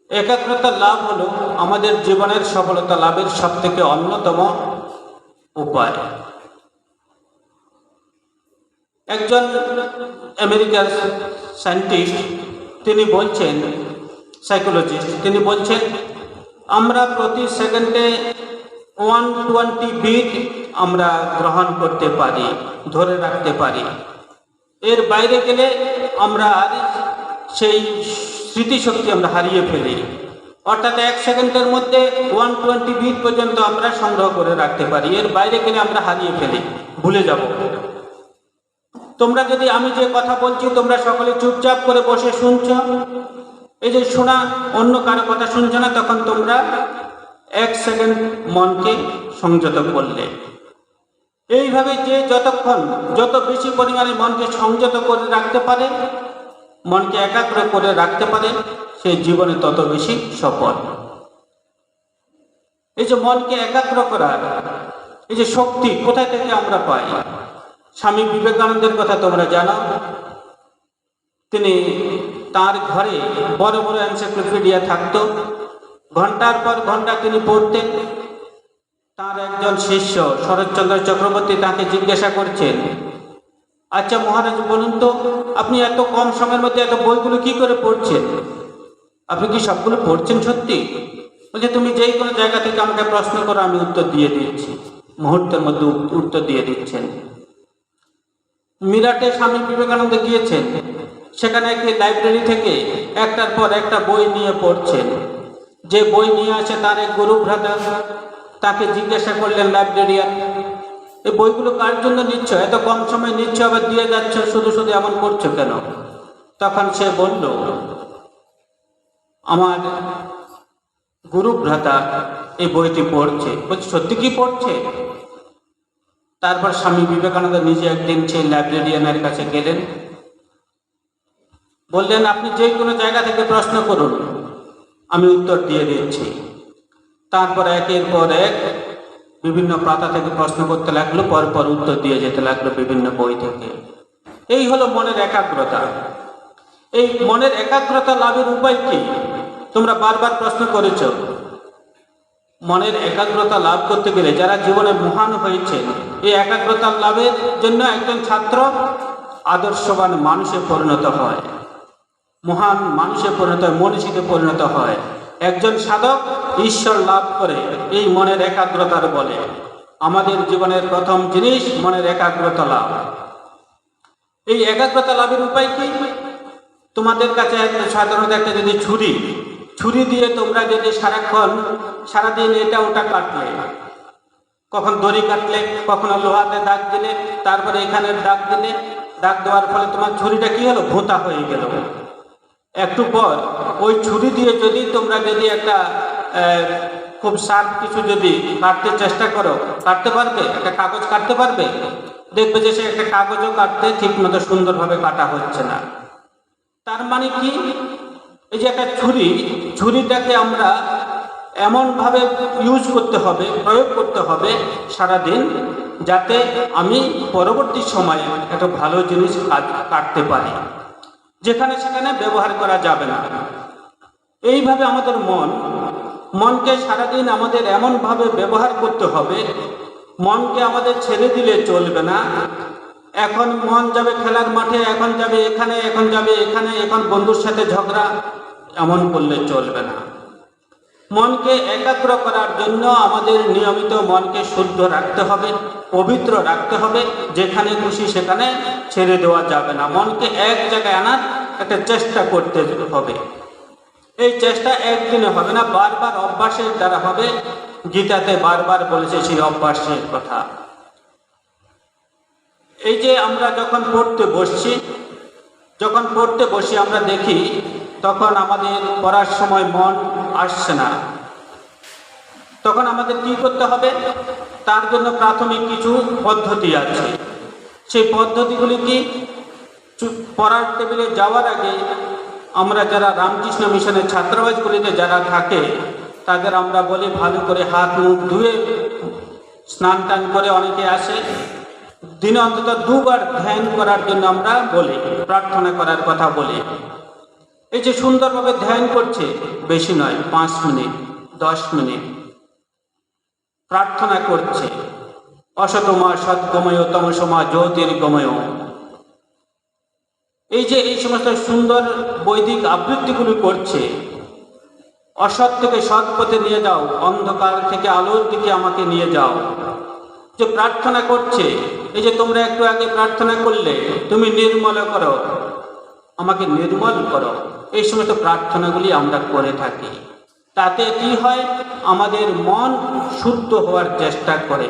একাগ্রতার লাভ হলো আমাদের জীবনের সফলতা লাভের সবথেকে অন্যতম উপায়। একজন আমেরিকার সায়েন্টিস্ট, তিনি বলছেন, সাইকোলজিস্ট, তিনি বলছেন আমরা প্রতি সেকেন্ডে 120 বিট আমরা গ্রহণ করতে পারি, ধরে রাখতে পারি। এর বাইরে গেলে আমরা সেই স্মৃতিশক্তি আমরা হারিয়ে ফেলি। অর্থাৎ 1 সেকেন্ডের মধ্যে 120 বিট পর্যন্ত আমরা সংগ্রহ করে রাখতে পারি, এর বাইরে গেলে আমরা হারিয়ে ফেলি, ভুলে যাব। তোমরা যদি আমি যে কথা বলছি তোমরা সকলে চুপচাপ করে বসে শুনছ, এই যে শোনা, অন্য কারো কথা শুনছো না, তখন তোমরা 1 সেকেন্ড মনকে সংযত করলে। এইভাবে যে যত বেশি পরিমাণে মনকে সংযত করে রাখতে পারে, মনকে একাগ্র করে রাখতে পারে, সে জীবনে তত বেশি সফল। এই যে মনকে একাগ্র করার এই যে শক্তি কোথায় থেকে আমরা পাই? স্বামী বিবেকানন্দের কথা তোমরা জানো। তিনি তার ঘরে বড় বড় এনসাইক্লোপিডিয়া থাকতো, ঘন্টার পর ঘন্টা তিনি পড়তেন। তার একজন শিষ্য শরৎচন্দ্র চক্রবর্তী তাকে জিজ্ঞাসা করছেন, আচ্ছা মহারাজ বলুন তো, আপনি এত কম সময়ের মধ্যে এত বইগুলো কি করে পড়ছেন? আপনি কি সবগুলো পড়ছেন সত্যি? বলছে, তুমি যেই কোনো জায়গা থেকে আমাকে প্রশ্ন করো, আমি উত্তর দিয়ে দিচ্ছি। মুহূর্তের মধ্যে উত্তর দিয়ে দিচ্ছেন। মিরাটে স্বামী বিবেকানন্দ গিয়েছেন, সেখানে একটি লাইব্রেরি থেকে একটার পর একটা বই নিয়ে পড়ছেন। যে বই নিয়ে আসে তার এক গুরু ভ্রাতা তাকে জিজ্ঞাসা করলেন, লাইব্রেরিয়ান, এই বইগুলো কার জন্য নিচ্ছ? এত কম সময় নিচ্ছ, আবার দিয়ে যাচ্ছ, শুধু শুধু এমন করছো কেন? তখন সে বলল, আমার গুরু ভ্রাতা এই বইটি পড়ছে। বলছে, সত্যি কি পড়ছে? তারপর স্বামী বিবেকানন্দ নিজে একদিন সেই লাইব্রেরিয়ানের কাছে গেলেন, বললেন, আপনি যে কোনো জায়গা থেকে প্রশ্ন করুন, আমি উত্তর দিয়ে দিচ্ছি। তারপর একের পর এক বিভিন্ন পাতা থেকে প্রশ্ন করতে লাগলো, পরপর উত্তর দিয়ে যেতে লাগলো বিভিন্ন বই থেকে। এই হলো মনের একাগ্রতা। এই মনের একাগ্রতা লাভের উপায় কি? তোমরা বারবার প্রশ্ন করেছ। মনের একাগ্রতা লাভ করতে গেলে যারা জীবনে মহান হয়েছে, এই একাগ্রতা লাভের জন্য একজন ছাত্র আদর্শবান মানুষে পরিণত হয়, মহান মানুষে পরিণত হয়, মনীষীতে পরিণত হয়। একজন সাধক ঈশ্বর লাভ করে এই মনের একাগ্রতার বলে। আমাদের জীবনের প্রথম জিনিস মনের একাগ্রতা লাভ। এই একাগ্রতা লাভের উপায় কি? তোমাদের কাছে সাধারণত একটা যদি ছুরি ছুরি দিয়ে তোমরা যদি সারাদিন এটা ওটা কাটলে, কখন দড়ি কাটলে, কখনো লোহাতে দাগ দিলে, তারপরে এখানে দাগ দিলে, দাগ দেওয়ার ফলে তোমার ছুরিটা কি হলো, ভোঁতা হয়ে গেল। একটু পর ওই ছুরি দিয়ে যদি তোমরা যদি একটা খুব শার্প কিছু যদি কাটতে চেষ্টা করো, কাটতে পারবে? একটা কাগজ কাটতে পারবে? দেখবে যে সে একটা কাগজও কাটতে ঠিক মতো সুন্দরভাবে কাটা হচ্ছে না। তার মানে কি, এই যে একটা ছুরিটাকে আমরা এমনভাবে ইউজ করতে হবে, প্রয়োগ করতে হবে সারাদিন, যাতে আমি পরবর্তী সময়ে একটা ভালো জিনিস কাটতে পারি, যেখানে সেখানে ব্যবহার করা যাবে না। এইভাবে আমাদের মনকে সারাদিন আমাদের এমনভাবে ব্যবহার করতে হবে, মনকে আমাদের ছেড়ে দিলে চলবে না। এখন মন যাবে খেলার মাঠে, এখন যাবে এখানে, এখন যাবে এখানে, এখন বন্ধুর সাথে ঝগড়া, এমন করলে চলবে না। মনকে একাগ্র করার জন্য আমাদের নিয়মিত মনকে শুদ্ধ রাখতে হবে, পবিত্র রাখতে হবে, যেখানে খুশি সেখানে ছেড়ে দেওয়া যাবে না। মনকে এক জায়গায় আনার একটা চেষ্টা করতে হবে। এই চেষ্টা একদিনে হবে না, বারবার অভ্যাসের দ্বারা হবে। গীতাতে বারবার বলেছে সেই অভ্যাসের কথা। এই যে আমরা যখন পড়তে বসি আমরা দেখি তখন আমাদের পড়ার সময় মন আসছে না, তখন আমাদের কি করতে হবে? তার জন্য প্রাথমিক কিছু পদ্ধতি আছে। সেই পদ্ধতিগুলি কি? পড়ার টেবিলে যাওয়ার আগে আমরা যারা রামকৃষ্ণ মিশনের ছাত্রাবাসগুলিতে যারা থাকে তাদের আমরা বলি ভালো করে হাত মুখ ধুয়ে স্নান টান করে, অনেকে আসে দিনে অন্তত 2 বার ধ্যান করার জন্য আমরা বলি, প্রার্থনা করার কথা বলি। এই যে সুন্দরভাবে ধ্যান করছে, বেশি নয়, 5 মিনিট 10 মিনিট প্রার্থনা করছে, অসতমা সদ্গময় তমসমা জ্যোতির্গময়। এই যে এই সমস্ত সুন্দর বৈদিক আবৃত্তিগুলি করছে, অসৎ থেকে সৎ পথে নিয়ে যাও, অন্ধকার থেকে আলোর দিকে আমাকে নিয়ে যাও, যে প্রার্থনা করছে। এই যে তোমরা একটু আগে প্রার্থনা করলে, তুমি নির্মল করো, আমাকে নির্মল করো, এই সমস্ত প্রার্থনাগুলি আমরা করে থাকি। তাতে কি হয়? আমাদের মন শুদ্ধ হওয়ার চেষ্টা করে।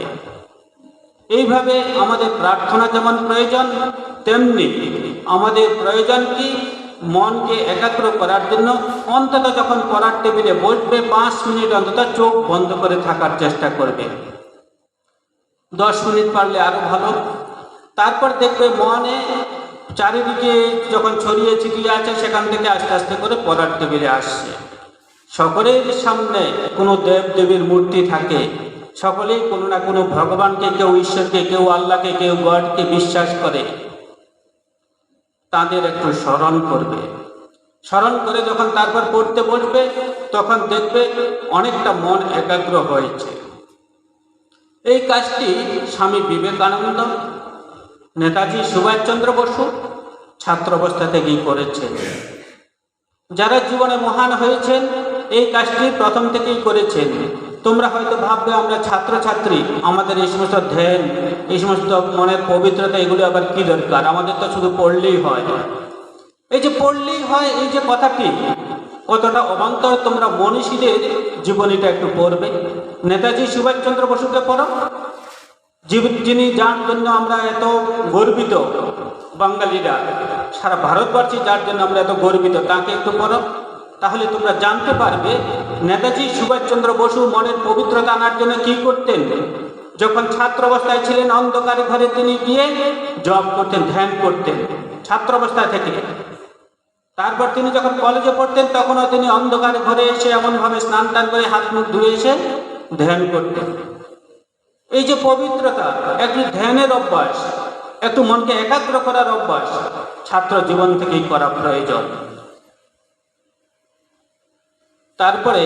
এইভাবে আমাদের প্রার্থনা যেমন প্রয়োজন, তেমনি আমাদের প্রয়োজন কি? মনকে একাগ্র করার জন্য অন্তত যখন পড়ার টেবিলে বসবে 5 মিনিট অন্তত চোখ বন্ধ করে থাকার চেষ্টা করবে। 10 মিনিট পারলে আরো ভালো। তারপর দেখবে মনে চারিদিকে যখন ছড়িয়ে ছিটিয়ে আছে, সেখান থেকে আস্তে আস্তে করে পড়ার টেবিলে আসছে। সকলের সামনে কোনো দেব দেবীর মূর্তি থাকে, সকলেই কোনো না কোনো ভগবানকে, কেউ ঈশ্বরকে, কেউ আল্লাহকে, কেউ গডকে বিশ্বাস করে। তাদের একটু স্মরণ করবে, স্মরণ করে যখন তারপর পড়তে বসবে তখন দেখবে অনেকটা মন একাগ্র হয়েছে। এই কাজটি স্বামী বিবেকানন্দ, নেতাজি সুভাষচন্দ্র বসু ছাত্র অবস্থা থেকেই করেছেন। যারা জীবনে মহান হয়েছেন এই কাজটি প্রথম থেকেই করেছেন। তোমরা হয়তো ভাববে আমরা ছাত্রছাত্রী, আমাদের এই সমস্ত ধ্যান, এই সমস্ত মনের পবিত্রতা, এগুলো আবার কি দরকার, আমাদের তো শুধু পড়লেই হয়। এই যে পড়লেই হয়, এই যে কথাটি কতটা অবান্তর, তোমরা মনীষীদের জীবনীটা একটু পড়বে। নেতাজি সুভাষচন্দ্র বসুকে পড়ো, যিনি যার জন্য আমরা এত গর্বিত, বাঙালিরা সারা ভারতবর্ষে যার জন্য আমরা এত গর্বিত, তাকে একটু পড়ো। তাহলে তোমরা জানতে পারবে নেতাজি সুভাষচন্দ্র বসু মনের পবিত্রতা আনার জন্য কি করতেন। যখন ছাত্র অবস্থায় ছিলেন, অন্ধকারে ঘরে তিনি গিয়ে জপ করতেন, ধ্যান করতেন ছাত্র অবস্থায় থেকে। তারপর তিনি যখন কলেজে পড়তেন তখনও তিনি অন্ধকারে ঘরে এসে এমনভাবে স্নান টান করে হাত মুখ ধুয়ে এসে ধ্যান করতেন। এই যে পবিত্রতা, একটু ধ্যানের অভ্যাস, একটু মনকে একাগ্র করার অভ্যাস ছাত্র জীবন থেকেই করা প্রয়োজন। তারপরে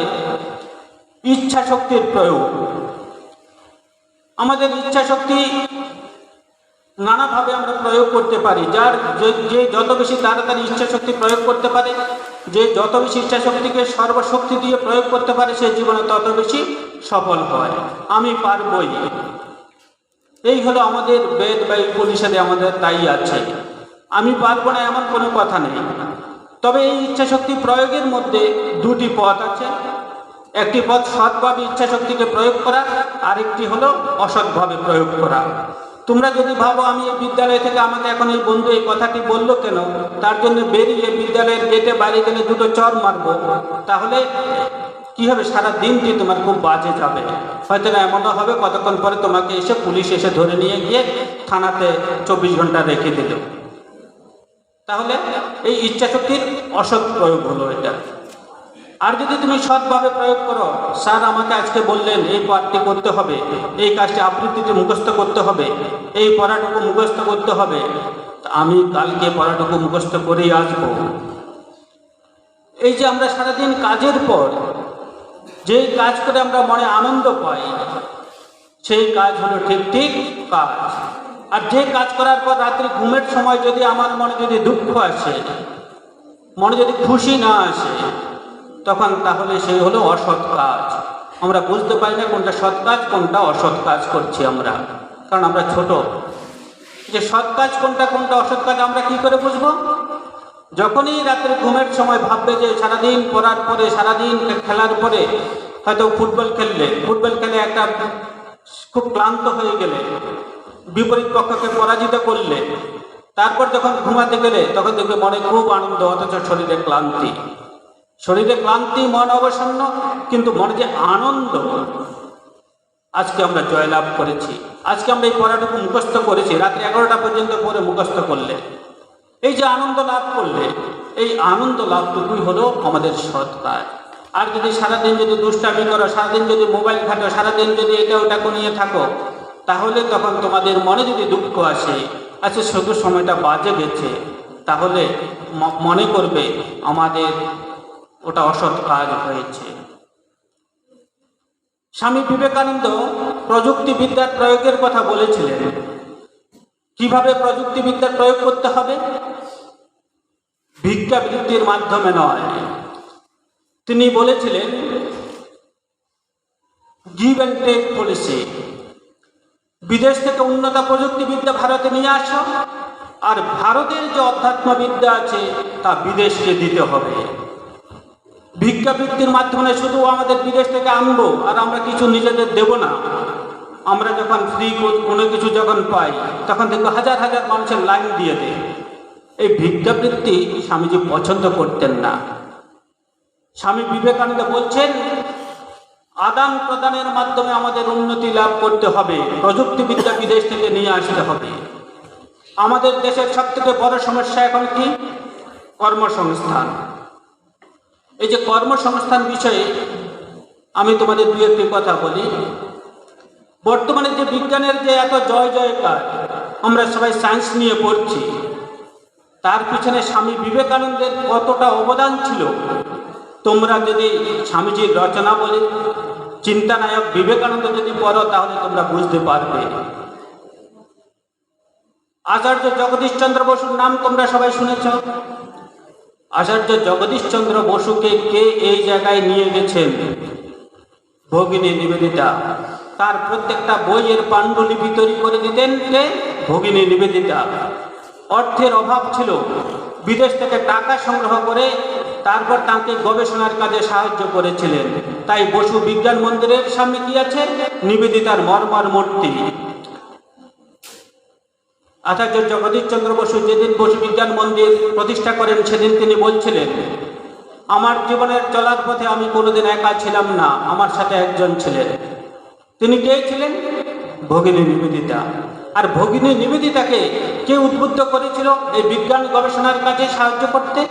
ইচ্ছা শক্তির প্রয়োগ। আমাদের ইচ্ছা শক্তি নানাভাবে আমরা প্রয়োগ করতে পারি। যে যত বেশি তাড়াতাড়ি ইচ্ছা শক্তি প্রয়োগ করতে পারে, যে যত বেশি ইচ্ছা শক্তিকে সর্বশক্তি দিয়ে প্রয়োগ করতে পারে, সে জীবনে তত বেশি সফল হয়। আমি পারবই, এই হলো আমাদের বেদ বা উপনিষদে আমাদের তাই আছে। আমি পারবো না এমন কোনো কথা নেই। তবে এই ইচ্ছাশক্তি প্রয়োগের মধ্যে দুটি পথ আছে। একটি পথ সৎভাবে ইচ্ছাশক্তিকে প্রয়োগ করা, আরেকটি হলো অসৎভাবে প্রয়োগ করা। তোমরা যদি ভাবো আমি এই বিদ্যালয় থেকে আমাকে এখন এই বন্ধু এই কথাটি বললো কেন, তার জন্য বেরিয়ে বিদ্যালয়ের গেটে বাইরে গেলে দুটো চর মারবো, তাহলে কি হবে, সারা দিনটি তোমার খুব বাজে যাবে। হয়তো না এমনও হবে কতক্ষণ পরে তোমাকে এসে পুলিশ এসে ধরে নিয়ে গিয়ে থানাতে 24 ঘন্টা রেখে দিল। তাহলে এই ইচ্ছাশক্তির অসৎ প্রয়োগ হলো এটা। আর যদি তুমি সৎভাবে প্রয়োগ করো, স্যার আমাকে আজকে বললেন এই পাঠটি করতে হবে, এই কাজটি আবৃত্তিটি মুখস্থ করতে হবে, এই পড়াটুকু মুখস্থ করতে হবে, আমি কালকে পড়াটুকু মুখস্থ করেই আসবো। এই যে আমরা সারাদিন কাজের পর যেই কাজ করে আমরা মনে আনন্দ পাই, সেই কাজ হলো ঠিক ঠিক কাজ। আর যে কাজ করার পর রাত্রি ঘুমের সময় যদি আমার মনে যদি দুঃখ আসে, মনে যদি খুশি না আসে, তখন তাহলে সেই হলো অসৎ কাজ। আমরা বুঝতে পারি না কোনটা সৎ কাজ কোনটা অসৎ কাজ করছি আমরা, কারণ আমরা ছোট। যে সৎ কাজ কোনটা কোনটা অসৎ কাজ আমরা কি করে বুঝবো? যখনই রাত্রে ঘুমের সময় ভাববে যে সারাদিন পড়ার পরে, সারাদিন খেলার পরে, হয়তো ফুটবল খেলে একটা খুব ক্লান্ত হয়ে গেলে, বিপরীত পক্ষকে পরাজিত করলে, তারপর যখন ঘুমাতে গেলে তখন দেখবে মনে খুব আনন্দ, অথচ শরীরে ক্লান্তি, মন অবসন্ন, কিন্তু মনে যে আনন্দ, আজকে আমরা জয়লাভ করেছি, আজকে আমরা এই পড়াটুকু মুখস্থ করেছি, রাত্রি 11টা পর্যন্ত পরে মুখস্থ করলে, এই যে আনন্দ লাভ করলে, এই আনন্দ লাভটুকুই হলো আমাদের সৎ কাজ। আর যদি সারাদিন যদি দুষ্টামি করো, সারাদিন যদি মোবাইল ঘাটো, সারাদিন যদি এটা ওটাকে নিয়ে থাকো, তাহলে তখন তোমাদের মনে যদি দুঃখ আসে, আচ্ছা শুধু সময়টা বাজে গেছে, তাহলে মনে করবে আমাদের ওটা অসৎ কাজ হয়েছে। স্বামী বিবেকানন্দ প্রযুক্তিবিদ্যার প্রয়োগের কথা বলেছিলেন। কিভাবে প্রযুক্তিবিদ্যার প্রয়োগ করতে হবে? ভিক্ষাবৃত্তির মাধ্যমে নয়। তিনি বলেছিলেন গিভ অ্যান্ড টেক পলিসি। বিদেশ থেকে উন্নত প্রযুক্তিবিদ্যা ভারতে নিয়ে আসো, আর ভারতের যে অধ্যাত্মবিদ্যা আছে তা বিদেশকে দিতে হবে। ভিক্ষাবৃত্তির মাধ্যমে শুধু আমাদের বিদেশ থেকে আনবো আর আমরা কিছু নিজেদের দেব না। আমরা যখন ফ্রি কোনো কিছু যখন পাই, তখন দেখবো হাজার হাজার মানুষের লাইন দিয়ে দেয়। এই ভিক্ষাবৃত্তি স্বামীজি পছন্দ করতেন না। স্বামী বিবেকানন্দ বলছেন আদান প্রদানের মাধ্যমে আমাদের উন্নতি লাভ করতে হবে, প্রযুক্তিবিদ্যা বিদেশ থেকে নিয়ে আসতে হবে। আমাদের দেশের সবথেকে বড় সমস্যা এখন কি? কর্মসংস্থান। এই যে কর্মসংস্থান বিষয়ে আমি তোমাদের দু একটি কথা বলি। বর্তমানে যে বিজ্ঞানের যে এত জয় জয়কার, আমরা সবাই সায়েন্স নিয়ে পড়ছি, তার পিছনে স্বামী বিবেকানন্দের কতটা অবদান ছিল, তোমরা যদি স্বামীজির রচনা বলে চিন্তানায়ক বিবেকানন্দ যদি পড়ো, তাহলে তোমরা বুঝতে পারবে। আচার্য জগদীশচন্দ্র বসুর নাম তোমরা সবাই শুনেছ। আচার্য জগদীশচন্দ্র বসুকে কে এই জায়গায় নিয়ে গেছেন? ভগিনী নিবেদিতা। তার প্রত্যেকটা বইয়ের পাণ্ডুলিপি তৈরি করে দিতেন কে? ভগিনী নিবেদিতা। অর্থের অভাব ছিল, বিদেশ থেকে টাকা সংগ্রহ করে তারপর তাকে গবেষণার কাজে সাহায্য করেছিলেন। তাই বসু বিজ্ঞান মন্দিরের সামনে কি আছে? নিবেদিতার মর্মর মূর্তি। আচার্য জগদীশচন্দ্র বসু যেদিন বসু বিজ্ঞান মন্দির প্রতিষ্ঠা করেন, সেদিন তিনি বলছিলেন, আমার জীবনের চলার পথে আমি কোনোদিন একা ছিলাম না, আমার সাথে একজন ছিলেন। তিনি কে ছিলেন? ভগিনী নিবেদিতা। আর ভগিনী নিবেদিতাকে কে উদ্বুদ্ধ করেছিল এই বিজ্ঞান গবেষণার কাজে সাহায্য করতে?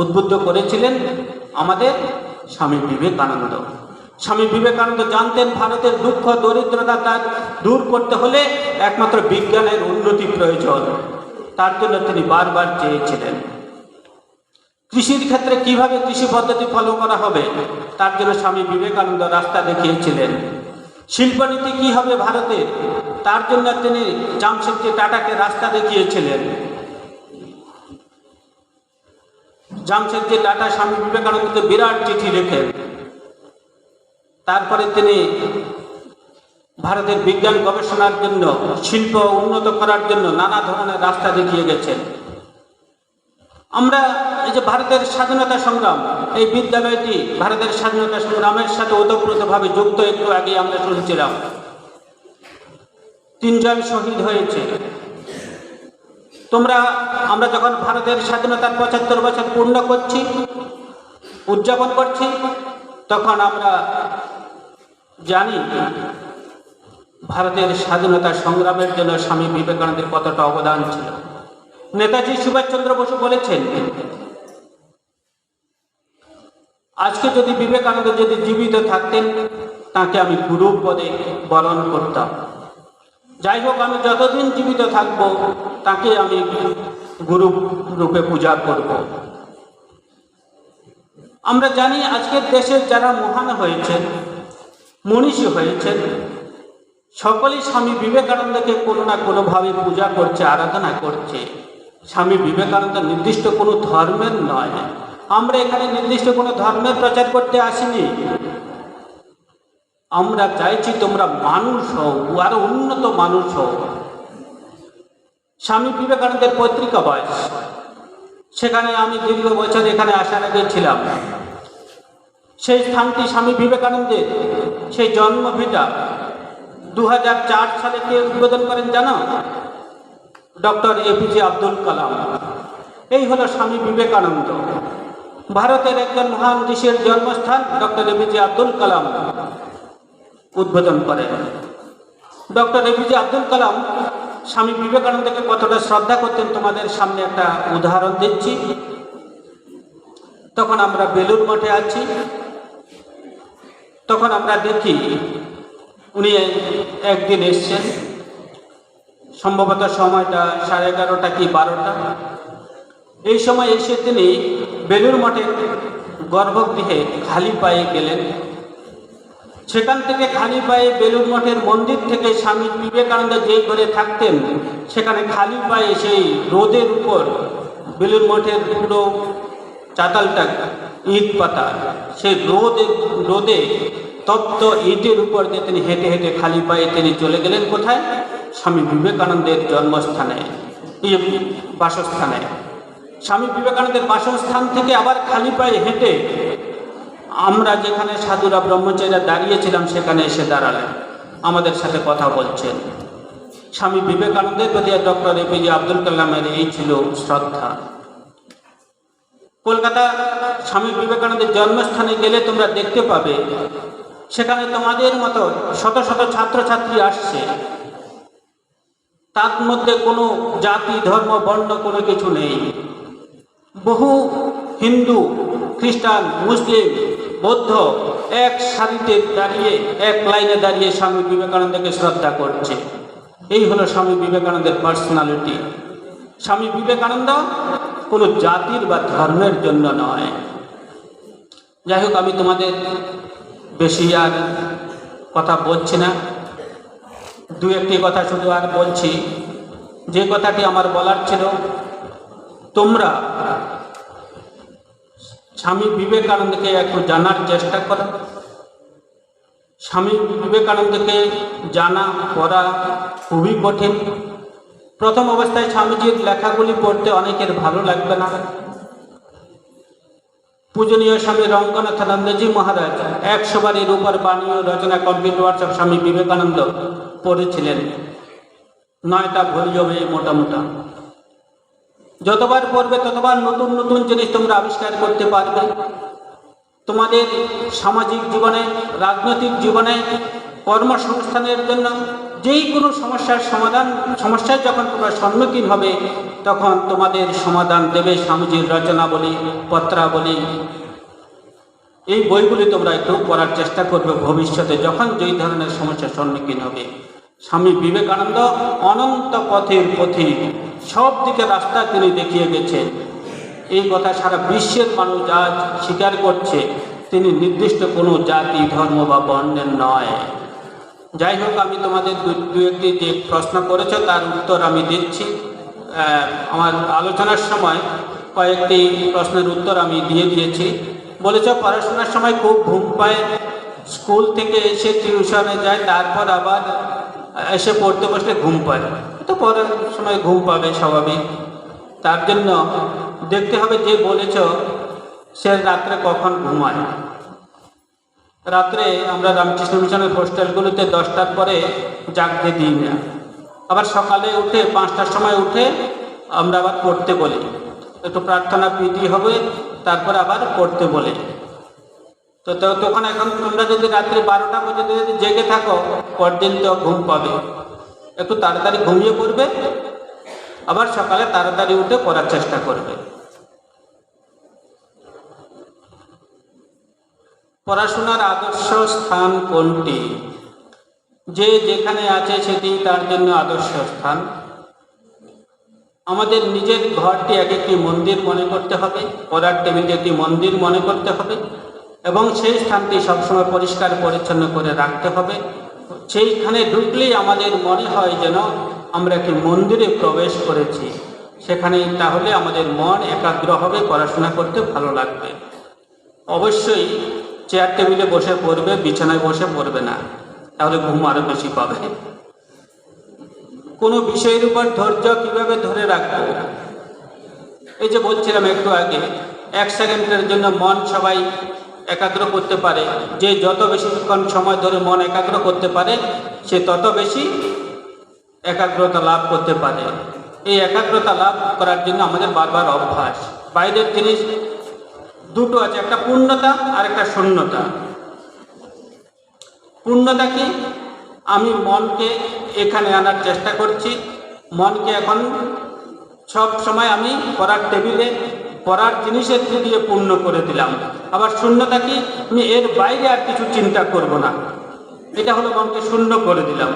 উদ্বুদ্ধ করেছিলেন আমাদের স্বামী বিবেকানন্দ। স্বামী বিবেকানন্দ জানতেন ভারতের দুঃখ দরিদ্রতা তার দূর করতে হলে একমাত্র বিজ্ঞানের উন্নতি প্রয়োজন। তার জন্য তিনি বারবার চেয়েছিলেন। কৃষির ক্ষেত্রে কিভাবে কৃষি পদ্ধতি ফলো করা হবে, তার জন্য স্বামী বিবেকানন্দ রাস্তা দেখিয়েছিলেন। শিল্পনীতি কি হবে ভারতের, তার জন্য তিনি জামশেদজি টাটাকে রাস্তা দেখিয়েছিলেন। জামশেদজি টাটা স্বামী বিবেকানন্দকে বিরাট চিঠি লেখেন। তারপরে তিনি ভারতের বিজ্ঞান গবেষণার জন্য, শিল্প উন্নত করার জন্য নানা ধরনের রাস্তা দেখিয়ে গেছেন। আমরা এই যে ভারতের স্বাধীনতা সংগ্রাম, এই বিদ্যালয়টি ভারতের স্বাধীনতা সংগ্রামের সাথে ওতপ্রোতভাবে যুক্ত। একটু আগে আমরা শুনছিলাম 3 জন শহীদ হয়েছে। আমরা যখন ভারতের স্বাধীনতার 75 বছর পূর্ণ করছি, উদযাপন করছি, তখন আমরা জানি ভারতের স্বাধীনতা সংগ্রামের জন্য স্বামী বিবেকানন্দের কতটা অবদান ছিল। নেতাজি সুভাষচন্দ্র বসু বলেছেন, আজকে যদি বিবেকানন্দ যদি জীবিত থাকতেন তাকে আমি গুরু পদে বরণ করতাম। যাই হোক, আমি যতদিন জীবিত থাকব তাকে আমি গুরু রূপে পূজা করব। আমরা জানি আজকের দেশের যারা মহান হয়েছেন, মনীষী হয়েছেন, সকলেই স্বামী বিবেকানন্দকে কোনো না কোনোভাবে পূজা করছে, আরাধনা করছে। স্বামী বিবেকানন্দ নির্দিষ্ট কোনো ধর্মের নয়। আমরা এখানে নির্দিষ্ট কোনো ধর্মের প্রচার করতে আসিনি। আমরা চাইছি তোমরা মানুষ হও, আরো উন্নত মানুষ হও। স্বামী বিবেকানন্দের পত্রিকা বয়স, সেখানে আমি দীর্ঘ বছর এখানে আসার আগে ছিলাম। সেই স্থানটি স্বামী বিবেকানন্দের সেই জন্মভিটা 2004 সালে কে উদ্বোধন করেন জানো? Doctor APJ Abdul Kalam. এই হলো স্বামী বিবেকানন্দ। ভারতের একজন মহান ঋষির জন্মস্থান ডক্টর এপিজে আব্দুল কালাম উদ্বোধন করেন। ডক্টর এপিজে আব্দুল কালাম স্বামী বিবেকানন্দকে কতটা শ্রদ্ধা করতেন তোমাদের সামনে একটা উদাহরণ দিচ্ছি। তখন আমরা বেলুড় মঠে আছি, তখন আমরা দেখি উনি একদিন এসছেন, সম্ভবত সময়টা 11:30 কি 12টা। এই সময় এসে তিনি বেলুড় মঠের গর্ভগৃহে খালি পায়ে গেলেন। সেখান থেকে খালি পায়ে বেলুড় মঠের মন্দির থেকে স্বামী বিবেকানন্দ যে ঘরে থাকতেন, সেখানে খালি পায়ে সেই রোদের উপর, বেলুড় মঠের পুরো চাতালটা ইট পাতা, সেই রোদে তপ্ত ইটের উপর দিয়ে তিনি হেঁটে হেঁটে খালি পায়ে তিনি চলে গেলেন কোথায়? স্বামী বিবেকানন্দের জন্মস্থানে, বাসস্থানে। স্বামী বিবেকানন্দের বাসস্থান থেকে আবার খালি পায়ে হেঁটে আমরা যেখানে সাধুরা ব্রহ্মচারীরা দাঁড়িয়েছিলাম সেখানে এসে দাঁড়ালেন, আমাদের সাথে কথা বলছেন। স্বামী বিবেকানন্দের প্রতি ডক্টর এপিজে আব্দুল কালামের এই ছিল শ্রদ্ধা। কলকাতা স্বামী বিবেকানন্দের জন্মস্থানে গেলে তোমরা দেখতে পাবে সেখানে তোমাদের মতো শত শত ছাত্রছাত্রী আসছে। তার মধ্যে কোনো জাতি, ধর্ম, বর্ণ কোনো কিছু নেই। বহু হিন্দু, খ্রিস্টান, মুসলিম, বৌদ্ধ এক সারিতে দাঁড়িয়ে, এক লাইনে দাঁড়িয়ে স্বামী বিবেকানন্দকে শ্রদ্ধা করছে। এই হলো স্বামী বিবেকানন্দের পার্সোনালিটি। স্বামী বিবেকানন্দ কোনো জাতির বা ধর্মের জন্য নয়। যাই হোক, আমি তোমাদের বেশি আর কথা বলছি না, 2-1টি কথা শুধু আর বলছি। যে কথাটি আমার বলার ছিল, তোমরা স্বামী বিবেকানন্দকে একটু জানার চেষ্টা করো। স্বামী বিবেকানন্দকে জানা পড়া খুবই কঠিন। প্রথম অবস্থায় স্বামীজির লেখাগুলি পড়তে অনেকের ভালো লাগবে না। পূজনীয় স্বামী রঙ্গনাথানন্দজি মহারাজ 100 বারের উপর বাণী ও রচনা কমপ্লিট ওয়ার্কস স্বামী বিবেকানন্দ পড়েছিলেন, 9টা ভলিউমে মোটামোটা। যতবার পড়বে ততবার নতুন নতুন জিনিস তোমরা আবিষ্কার করতে পারবে। তোমাদের সামাজিক জীবনে, রাজনৈতিক জীবনে, কর্মসংস্থানের জন্য যেই কোনো সমস্যার যখন তোমরা সম্মুখীন হবে, তখন তোমাদের সমাধান দেবে স্বামীজির রচনাবলী, পত্রাবলী। এই বইগুলি তোমরা একটু পড়ার চেষ্টা করবে ভবিষ্যতে, যখন যেই ধরনের সমস্যার সম্মুখীন হবে। স্বামী বিবেকানন্দ অনন্ত পথের পথিক, সব দিকে রাস্তা তিনি দেখিয়ে গেছেন। এই কথা সারা বিশ্বের মানুষ আজ স্বীকার করছে, তিনি নির্দিষ্ট কোনো জাতি, ধর্ম বা বর্ণের নয়। যাই হোক, আমি তোমাদের 2-1টি যে প্রশ্ন করেছ তার উত্তর আমি দিচ্ছি। আমার আলোচনার সময় কয়েকটি প্রশ্নের উত্তর আমি দিয়ে দিয়েছি। বলেছ পড়াশোনার সময় খুব ঘুম পায়, স্কুল থেকে এসে টিউশনে যায়, তারপর আবার এসে পড়তে বসলে ঘুম পায়। তো পড়ার সময় ঘুম পাবে স্বাভাবিক। তার জন্য দেখতে হবে যে বলেছ সে রাত্রে কখন ঘুমায়। রাত্রে আমরা রামকৃষ্ণ মিশনের হোস্টেলগুলোতে 10টার পরে জাগতে দিই না, আবার সকালে উঠে 5টার সময় উঠে আমরা আবার পড়তে বলি, একটু প্রার্থনা প্রীতি হবে, তারপরে আবার পড়তে বলি। তো তখন এখন তোমরা যদি রাত্রি 12টা পর্যন্ত যদি জেগে থাকো, পরদিন তো ঘুম পাবে, একটু তাড়াতাড়ি ঘুমিয়ে পড়বে, আবার সকালে তাড়াতাড়ি উঠে পড়ার চেষ্টা করবে। পড়াশোনার আদর্শ স্থান কোনটি? যে যেখানে আছে সেটি তার জন্য আদর্শ স্থান। আমাদের নিজের ঘরটি এক একটি মন্দির মনে করতে হবে, পড়ার টেবিলটি একটি মন্দির মনে করতে হবে, এবং সেই স্থানটি সবসময় পরিষ্কার পরিচ্ছন্ন করে রাখতে হবে। সেইখানে ঢুকলেই আমাদের মনে হয় যেন আমরা একটি মন্দিরে প্রবেশ করেছি, সেখানে তাহলে আমাদের মন একাগ্র হবে, পড়াশোনা করতে ভালো লাগবে। অবশ্যই চেয়ার টেবিলে বসে পড়বে, বিছানায় বসে পড়বে না, তাহলে ঘুম আরও বেশি পাবে। কোনো বিষয়ের উপর ধৈর্য কিভাবে ধরে রাখবো? এই যে বলছিলাম একটু আগে, 1 সেকেন্ডের জন্য মন সবাই একাগ্র করতে পারে। যে যত বেশিক্ষণ সময় ধরে মন একাগ্র করতে পারে, সে তত বেশি একাগ্রতা লাভ করতে পারে। এই একাগ্রতা লাভ করার জন্য আমাদের বারবার অভ্যাস। বাইরের জিনিস দুটো আছে, একটা পূর্ণতা আর একটা শূন্যতা। পূর্ণতা কি? আমি মনকে এখানে আনার চেষ্টা করছি, মনকে এখন সব সময় আমি পড়ার টেবিলে পড়ার জিনিসের দিয়ে পূর্ণ করে দিলাম। আবার শূন্যতা কি? আমি এর বাইরে আর কিছু চিন্তা করব না, এটা হলো মনকে শূন্য করে দিলাম।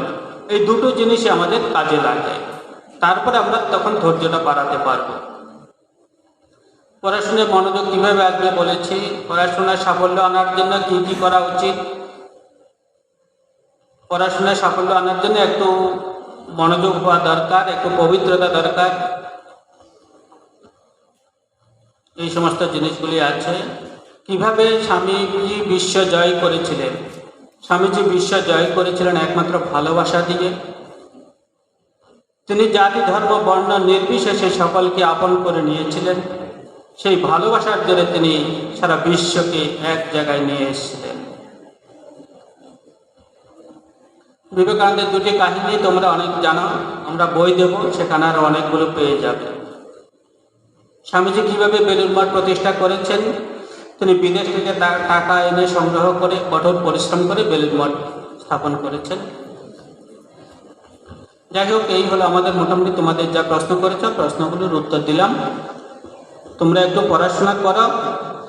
এই দুটো জিনিসই আমাদের কাজে লাগে, তারপরে আমরা তখন ধৈর্যটা বাড়াতে পারবো। পড়াশোনায় মনোযোগ কীভাবে আসবে বলেছি। পড়াশোনায় সাফল্য আনার জন্য কী কী করা উচিত? পড়াশোনায় সাফল্য আনার জন্য একটু মনোযোগ হওয়া দরকার, একটু পবিত্রতা দরকার, এই সমস্ত জিনিসগুলি আছে। কিভাবে স্বামীজি বিশ্ব জয় করেছিলেন? স্বামীজি বিশ্ব জয় করেছিলেন একমাত্র ভালোবাসা দিয়ে। তিনি জাতি ধর্ম বর্ণ নির্বিশেষে সকলকে আপন করে নিয়েছিলেন। সেই ভালোবাসার জোরে তিনি সারা বিশ্বকে এক জায়গায় নিয়ে এসেছিলেন। বিবেকানন্দের দুটি কাহিনী তোমরা অনেক জানো, আমরা বই দেব, সেখানে আরও অনেকগুলো পেয়ে যাবে। স্বামীজি কীভাবে বেলুড় মঠ প্রতিষ্ঠা করেছেন? তিনি বিদেশ থেকে টাকা এনে সংগ্রহ করে কঠোর পরিশ্রম করে বেলুড় মঠ স্থাপন করেছেন। যাই হোক, এই হলো আমাদের মোটামুটি তোমাদের যা প্রশ্ন করেছ, প্রশ্নগুলোর উত্তর দিলাম। তোমরা একটু পড়াশোনা করো,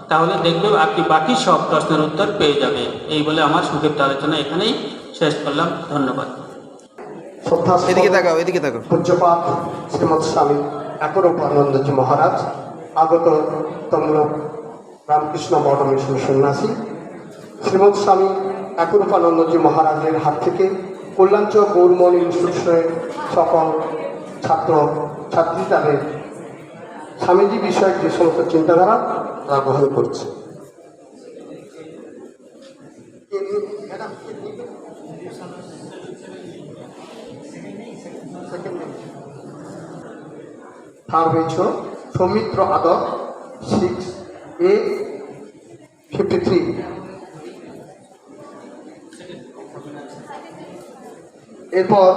তাহলে দেখবে আপনি বাকি সব প্রশ্নের উত্তর পেয়ে যাবে। এই বলে আমার সংক্ষিপ্ত আলোচনা এখানেই শেষ করলাম। ধন্যবাদ। এদিকে তাকাও, এদিকে তাকাও। পূজ্যপাত শ্রীমৎ স্বামী একরূপানন্দজি মহারাজ, আগত তমলুক রামকৃষ্ণ মঠ মিশন সন্ন্যাসী, শ্রীমৎ স্বামী একরূপানন্দজি মহারাজের হাত থেকে কল্যাণচক গৌরমণি ইনস্টিটিউশনের সকল ছাত্র ছাত্রী তাদের স্বামীজি বিষয়ক যে সমস্ত চিন্তাধারা তা গ্রহণ করছে। তার হয়েছ সৌমিত্র আদক 6A53। এরপর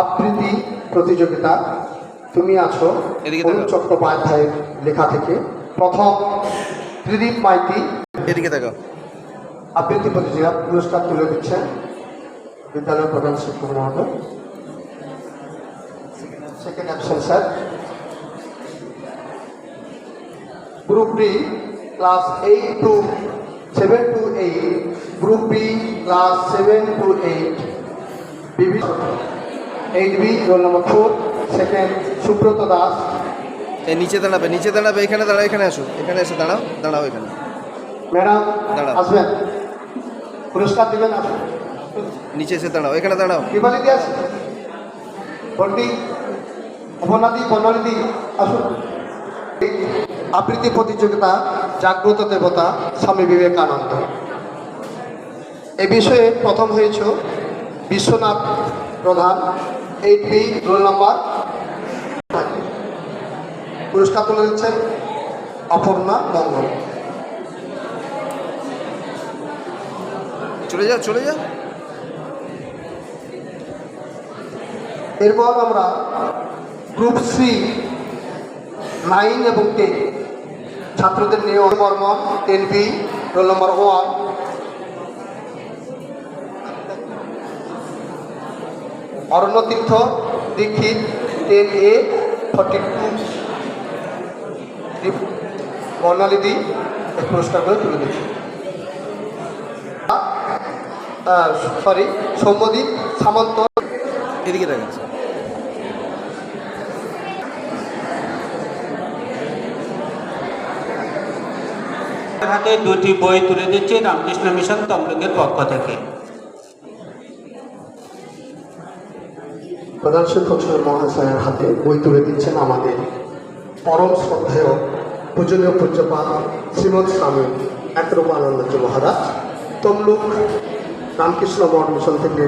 আবৃত্তি প্রতিযোগিতা, তুমি আছো অরুণ চট্টোপাধ্যায়ের লেখা থেকে। প্রথম ত্রিদীপ মাইতি, এদিকে দেখো, আবৃত্তি প্রতিযোগিতা পুরস্কার তুলে দিচ্ছেন বিদ্যালয়ের প্রধান শিক্ষক মহোদয়। Second absent sir. Group D class 8 to 7 to 8, group B class 7 to 8, বিবি 8B roll number 4, second Subrata Das. এই নিচে দাঁড়াবে, নিচে দাঁড়াবে, এখানে দাঁড়াও, এখানে আসো, এখানে এসে দাঁড়াও, দাঁড়াও এখানে। ম্যাডাম দাঁড়াও, আসবেন, পুরস্কার দেবেন, আসুন। নিচে এসে দাঁড়াও, এখানে দাঁড়াও। কৃপালিদি আছে, বন্টি অপনাদি বর্ণালিদি আসুন। আবৃত্তি প্রতিযোগিতা জাগ্রত দেবতা স্বামী বিবেকানন্দ। এ বিষয়ে প্রথম হয়েছ বিশ্বনাথ প্রধান, 8B রোল নম্বর। পুরস্কার তুলে দিচ্ছেন অপর্ণা মঙ্গল। চলে যাও চলে যাও। এরপর আমরা গ্রুপ সি 9 এবং 10 ছাত্রদের নিয়ে বর্মন 10B রোল নম্বর 1, অরণ্য তীর্থ দীক্ষিত 10A 42, বর্ণালিদি এই পুরস্কারগুলো তুলে দিচ্ছি। সৌম্যদীপ সামন্ত। এদিকে দেখেন। হাতে দুটি বই তুলে দিচ্ছে রামকৃষ্ণ মিশন তমলুকের পক্ষ থেকে। প্রধান শিক্ষক মহাশয়ের হাতে বই তুলে দিচ্ছেন আমাদের পরম শ্রদ্ধেয় পূজনীয় পূজ্যপাল শ্রীমৎ স্বামী একরূপানন্দজি মহারাজ, তমলুক রামকৃষ্ণ মঠ মিশন থেকে